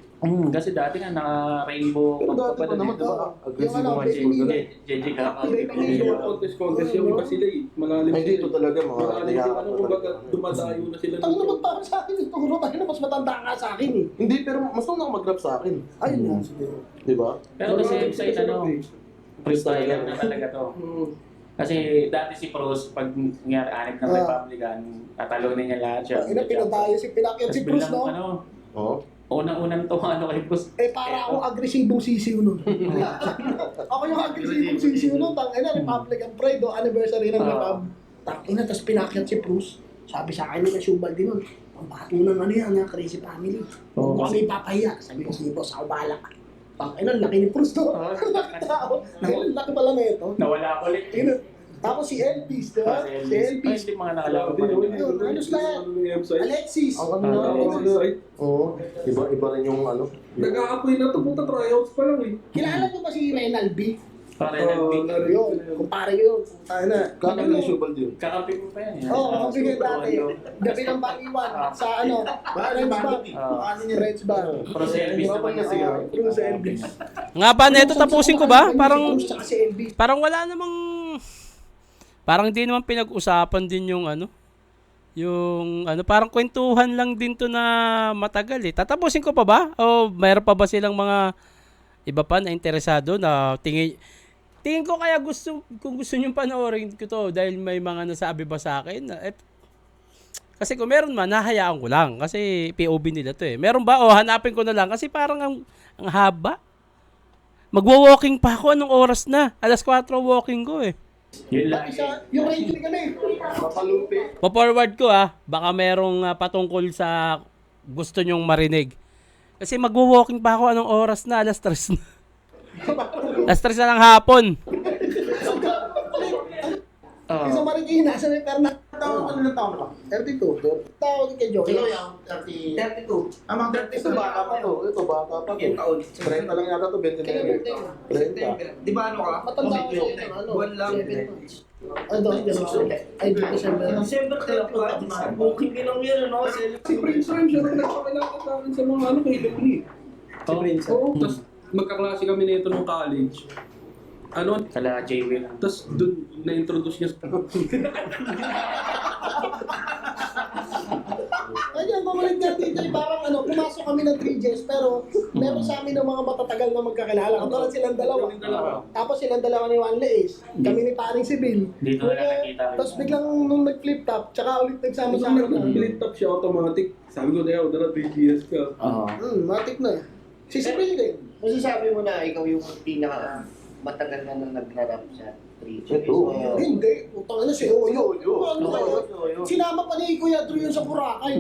Kasi dati nga naka-rainbow Pero dati pa naman, aggressive Yung ano, mga children. JJ Kappa. Contest yung iba sila eh. Malalim Ay, dito talaga mga Malalim yung ano, kumbaga dumadayo na sila. Tango naman parang sa akin, ito ko tayo na mas matanda ka sa akin eh. Hindi, pero mas nung ako mag-rap sa akin. Ayun nga, siguro. Di ba? Pero kasi sa ano, freestyler na talaga to. Kasi dati si Pros, pag nangyari anib ng Republican, tatalunin niya lahat siya. Ina, pinadayo si Pinakyat si Cruz, no? Ano, Oo. unang-unang tuwa kay Pros. Para akong agresibong sisiw nun. Ako yung agresibong sisiw nun. Tangina, Republican Pride, anniversary ng Repub. Tangina, tapos pinakyat si Bruce. Sabi sa akin nila Shubal din nun. Ang bato ng ano yan, Crazy Family. Huwag mo kami papahiya. Sabi ko, sige boss, ako bahala ka. Tangina, laki ni Bruce to. Laki tao. Laki pala na ito. Nawala ko ulit. Tapos si Elvis, di ba? Si Elvis. Hindi mga nakalaman pa rin. Yun, halos lahat. Alexis. Ang ano na, oo. Iba rin yung ano. Nag-a-apply na to, puta tryouts pa lang eh. Kilala mo ba si Renal B? Para nag-big. Yun, kumpare yun. Tangina. Kakang na Shubal din. Kakampi mo pa yan. Oo, ang bigay dati. Gabi ng Baliwan sa ano, Friends Bar. Friends Bar. Pero si Elvis naman niya siya. Yung sa Elvis. Nga ba, neto tapusin ko ba? Parang Si Bruce tsaka si Elvis. parang wala namang parang di naman pinag-usapan din yung ano parang kwentuhan lang din to na matagal eh. Tatapusin ko pa ba? O mayroon pa ba silang mga iba pa na interesado na tingin ko kaya kung gusto nyo panoorin ko to dahil may mga nasabi ba sa akin kasi kung meron man, nahayaan ko lang kasi POV nila to eh. Meron ba? O hanapin ko na lang kasi parang ang haba. Magwo-walking pa ako, anong oras na? 4:00 walking ko eh. Yun lang. Yung rating kami. Papalupi. Pa-forward ko baka merong patungkol sa gusto nyong marinig. Kasi magwo-walking pa ako, anong oras na? 3:00 na. 3:00 na ng hapon. Isa Marikina, sa may Perna. Taon na taon na ba? 32. Tawag kay Joey. Ikaw yung 30. 32. Amang 30 Ito bata pa to. Ito bata pa to. Yung taon. 30 lang yata to, 29. 30. Di ba ano ka? Matanda ko siya ito. Ano? Buwan lang. 7 months. Ay, December. December 31. Booking din ang yan, ano? Si Prince Rhyme siya rin nagpakilala sa akin sa mga ano kay Luli. Si Prince. Oo, tapos magkaklase kami nito nung college. Ano, Kala J-Will. tapos doon na-introduce niya sa Ayun, bumalik nga dito. Parang ano, pumasok kami ng 3Gs pero meron sa amin ng mga matatagal na magkakilala. Katulad silang dalawa. Tapos silang dalawa ni Juan Lees. Kami ni Paring Sibil. Dito na nakita. Tapos biglang nung nag-flip top, tsaka ulit nagsama sa Nung akin. nag-flip top siya automatic. Sabi ko, teka, dala 3 GS ka. Oo. Matik na. Si Sibil din. Masasabi mo na ikaw yung pinaka matagal na nang nagra-rap siya. Ito. Hindi, utang na si Oyo. Oyo. Ano kayo? Sinama pa ni Kuya Drew yun sa Boracay.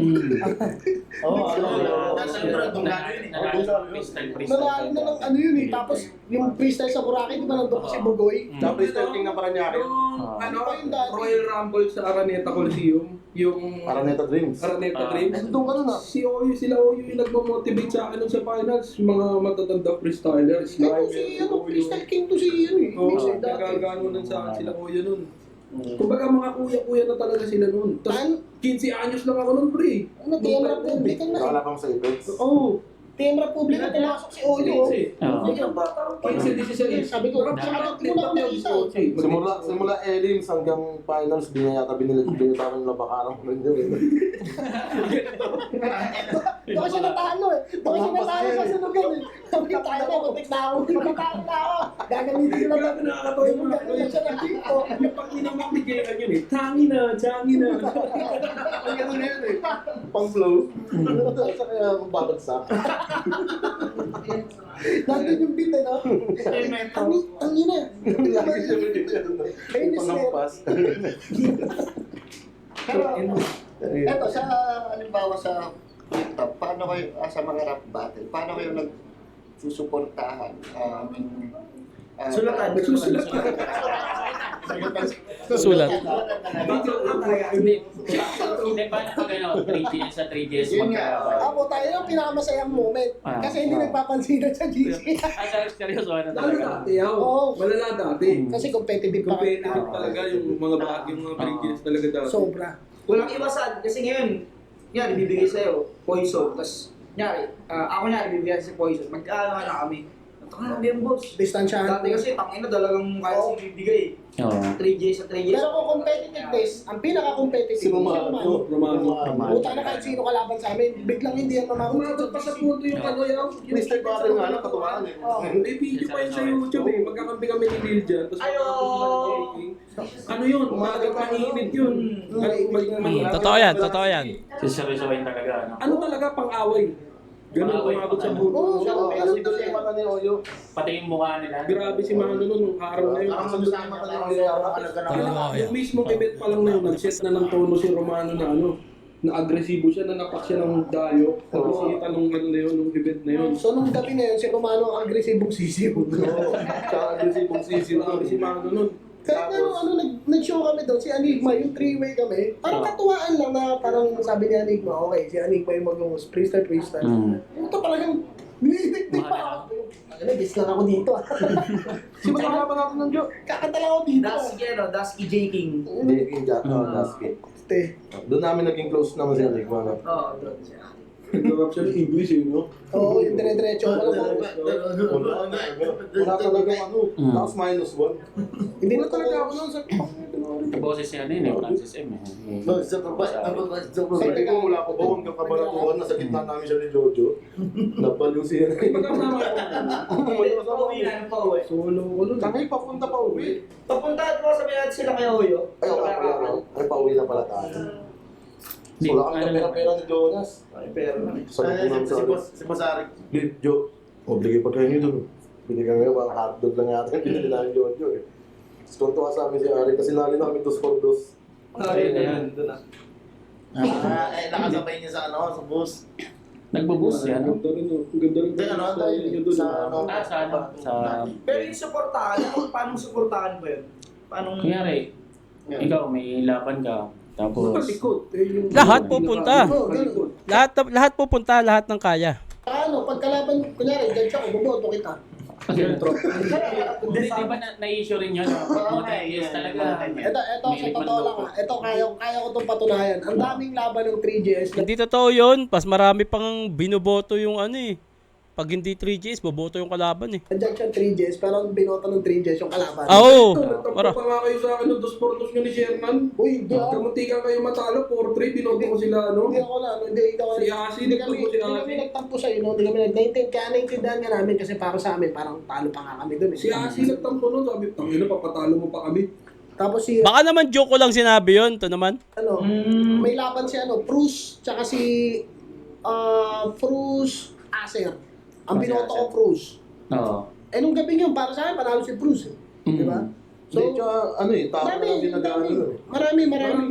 Nanalo na ng ano yun eh. Tapos yung freestyle sa Boracay, di ba nandun pa si Bugoy? Tapos testing na para niya. Yung ano, Ano yung dati? Royal Rumble sa Araneta Coliseum, yung Araneta Dreams. Araneta Dreams. Doon ka na. Si Oyo, sila Oyo yung nagmamotivate sa akin nun sa finals, yung mga matatanda freestylers. Ito si ano, freestyle king to si ano eh. Oo, Mixer dati. nagagano nun sa akin sila Oyo nun. Kumbaga mga kuya-kuya na talaga sila nun. Tapos 15 anyos lang ako nun, pre. Ano, TM Republic na. Wala pang sa events. Oo. TM Republic na pumasok si Oyo. Oo. 15, 16. Sabi ko, saka mo na ako isa. Simula elims hanggang finals, di na yata binitaran ng Labacarang nun yun. Doon siya natalo eh. Doon siya natalo sa sunugan eh. Sabi ko, tayo na, kontek na ako. Matatalo na ako. Gagamitin ko lang Grabe nakakatawa yung mga Gagamitin siya ng dito. Yung pag minamamigyan yun eh, tangi na. Ang ganun yun eh. Pang flow. Sa kaya kung babagsak. Nandun yung beat eh, no? Ang ina. Lagi siya Ayun, pangampas. Pero, eto, sa, halimbawa sa TikTok, paano kayo, sa mga rap battle, paano kayo nagsusuportahan? Sulatan. Sulat. Hindi, paano pag ano, 3GS sa 3GS Yun nga. Ako tayo yung pinakamasayang moment. Ah. Kasi hindi nagpapansinan sa GC. Seryoso ano Lalo talaga? dati, Oo. malala dati. Kasi competitive pa. Competitive talaga yung mga bridges talaga dati. Sobra. Walang iwasan kasi ngayon, yan, ibibigay sa'yo, poison. Tapos, nyari, ako nyari, ibibigay si poison. Magkaano na kami. Ito nga, hindi boss. Distansyahan. Dati kasi, tangina talagang kaya Oo. siya ibibigay. Oo. 3J sa 3J. Pero kung competitiveness, ang pinaka-competitive, Si Romano. Romano. Buta na kahit sino kalaban sa amin, biglang hindi yan mamamot. Umabot pa sa punto yung ano yung Mr. Battle nga lang, katuwaan eh. May video pa yun sa YouTube eh. Magkakampi kami ni Lil Jan. Tapos ano yun? Umagat mainit yun. Totoo yan. Siseryosohin talaga, ano? Ano talaga pang-away? Ganun umabot sa Oo, buto. ganun, Kasi ganun ito kasi. yung mata ni Oyo. Pati yung mukha nila. Grabe si Mano nun, nung araw na yun. Ang sabi sa mata ni Oyo, alaga na Oo, Yung mismong event pa lang na yun, nag-set na ng tono si Romano na ano, na agresibo siya, na napak siya ng dayo. Tapos kita nung ano na yun, nung event na yun. So nung gabi na yun, si Romano ang agresibong sisiw. Tsaka agresibong sisiw Grabe si Mano nun. Kahit nag-show kami doon, si Enigma, yung three-way kami, parang katuwaan lang na parang sabi ni Enigma, okay, si Enigma yung mag-host, freestyle. Ito talagang, nilitik pa ako. Nag-guess lang ako dito ah. Si ba kalaban natin ng Joe? Kakanta lang ako dito. Dusky J King. Hindi, yung Jack. Dasky. Doon namin naging close naman si Enigma. Oo, doon siya. Nagkarap siya ng English eh, no? Oo, yung dire-diretso ko lang. Wala talaga ano, tapos -1. Hindi na Talaga talaga ako nun sa... Boses niya ano yun eh, Francis M. eh. Sabi ko mula ko ba hanggang kabalatuan, nasa gitna namin siya ni Jojo. Napaliw siya. Magkakasama ko. Pauwi na, pauwi. Solo ko nun. Kami papunta pa uwi. Papuntahan ko, sabi natin sila kay Oyo. Ay, wala pala. Ay, pauwi na pala tayo. Di, Wala kang ano kapera-pera ni Jonas. Ay, pero Sa lipunan sa Si Masarik. Jo, obligay pa kayo nito. Binigyan ngayon, parang hotdog lang yata. Pinili namin Jojo eh. Tuntua sa amin si Ari kasi nali na kami 2-4-2. Ay, yan, doon na. Nakasabay niya sa ano, sa bus. Nagbubus yan. Ang ganda rin, oh. Ang ganda rin. Hindi, ano, Yun doon, sa ah. ano. Sa ano? Sa... Pero yung supportahan, paano supportahan mo yun? Paano? Kunyari, ikaw may laban ka. Tapos... Palikot. Eh, yung- Lahat pupunta. Oo, ganun. Lahat pupunta, lahat ng kaya. Ano, pagkalaban, kunyari, judge ako, buboto kita. Hindi, di ba na-issue rin yun? Yes, talaga. Ito, sa totoo lang ah. Ito, kaya ko itong patunayan. Ang daming laban ng 3GS. Hindi totoo yun. Pas marami pang binoboto yung ano eh. Pag hindi 3Gs, boboto yung kalaban eh. Nandiyan siya 3GS, pero ang binoto ng 3GS yung kalaban. Oo. Nagtampo pa nga kayo sa akin ng 2-4-2 nyo ni Sherman. Uy, hindi ako. Kamuntikan kayo matalo, 4-3, binoto ko sila, ano? Hindi ako na, hindi ako. Si Asi, Hindi kami nagtampo si Asi. nagtampo sa inyo, hindi kami nagtaintin. Kaya naintindihan nga namin kasi para sa amin, parang talo pa nga kami dun eh. Si Asi nagtampo nun, sabi, tangina, papatalo mo pa kami. Tapos si, Baka naman joke ko lang sinabi yun. Ito naman. ano, may laban si ano, Cruz, tsaka si, Cruz Acer. Ang Si binoto ko Acer. Cruz. Oo. Eh nung gabi yun, para sa akin, panalo si Cruz eh. Di ba? So, tsaka, ano eh, tao na lang ginagawa nila eh. Marami.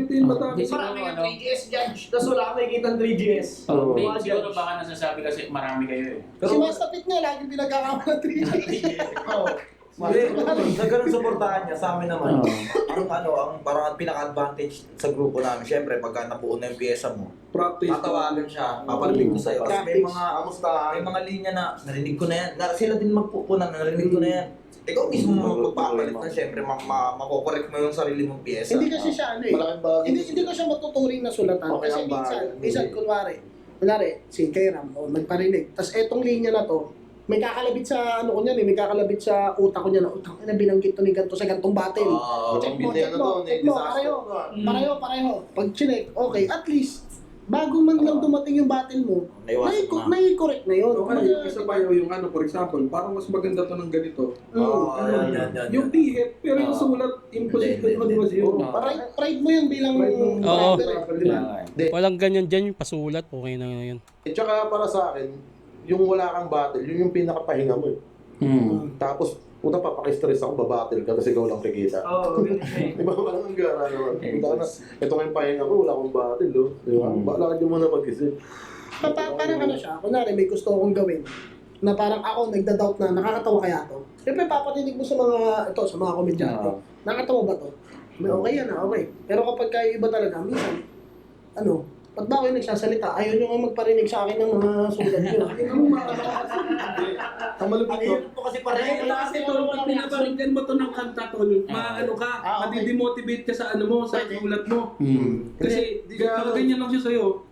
Ito yung matapos. Marami yung 3GS judge, tapos wala kang makikita ng 3GS. Oh, Mga siguro judge. baka nasasabi kasi marami kayo eh. Si Master Pit nga, lagi pinagkakama ng 3G. Oo. Sa ganun suportahan niya, sa amin naman, ang parang pinaka-advantage sa grupo namin, syempre, pagka nabuo na yung pyesa mo, Practice. tatawagan siya, paparinig ko sa'yo. Tapos may mga linya na, narinig ko na yan, sila din magpupunan, narinig ko na yan. Ikaw mismo magpapalit na, syempre, makokorek mo yung sarili mong pyesa. Hindi kasi siya ano eh. Malaking bagay. Hindi ko siya matuturing na sulatan. Okay Kasi ang bagay. minsan kunwari, si Kairam, nagparinig. Tapos etong linya na to, may kakalabit sa ano ko niyan eh, may kakalabit sa utak ko niyan na utang na binanggit to ni ganito sa gantong battle. Check mo, pareho. Pag chinek, okay, at least bago man lang dumating yung battle mo, nai-correct na yun. Isa pa yung ano, for example, parang mas maganda to ng ganito. Yan. Yung PF, pero yung sulat, imposible ko yun. Pride mo yun bilang Oo. driver, di ba? Walang ganyan dyan, yung pasulat, okay na yun. Tsaka para sa akin, yung wala kang battle, yun yung pinakapahinga mo eh. Tapos, puta papakistress ako, babattle ka kasi ikaw lang kikita. Oo, ganun siya eh. Di ba? Walang ang gara naman. Punta ka na, ito nga yung pahinga ko, wala akong battle, oh. Di ba? Bala ka dyan muna mag-isip. Parang ano siya, kunwari may gusto akong gawin na parang ako nagda-doubt na nakakatawa kaya to. Siyempre papatinig mo sa mga komedyante. Nakakatawa ba to? Okay yan okay. Pero kapag kayo iba talaga, minsan, ba't ba ako yung nagsasalita? Ayaw nyo nga magparinig sa akin ng mga sulat nyo. Ang malupit ko, Ito kasi pareho. Kasi tol, pag pinaparinggan mo to ng kanta tol, maano ka, madidemotivate ka sa ano mo, sa sulat mo. Kasi ganyan lang siya sa'yo.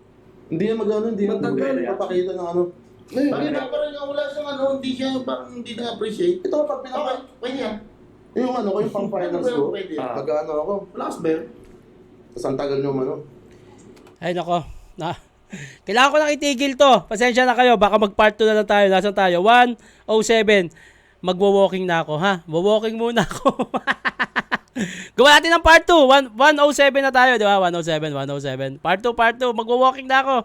hindi na mag-ano, hindi na papakita ng ano. Bakit na parang wala siyang ano, hindi siya parang hindi na-appreciate. Ito pag pinapay, Pwede yan. yung ano ko, yung pang-finals ko, Pwede. pag-ano ako, Last bear. tapos ang tagal nyo ano. Ay nako, kailangan ko lang itigil to. Pasensya na kayo, baka mag-part 2 na lang tayo. Nasaan tayo? 1:07. Magwo-walking na ako, ha? Walking muna ako. Gawa natin ng part 2. 1:07 na tayo, di ba? 1:07. Part 2. Magwo-walking na ako.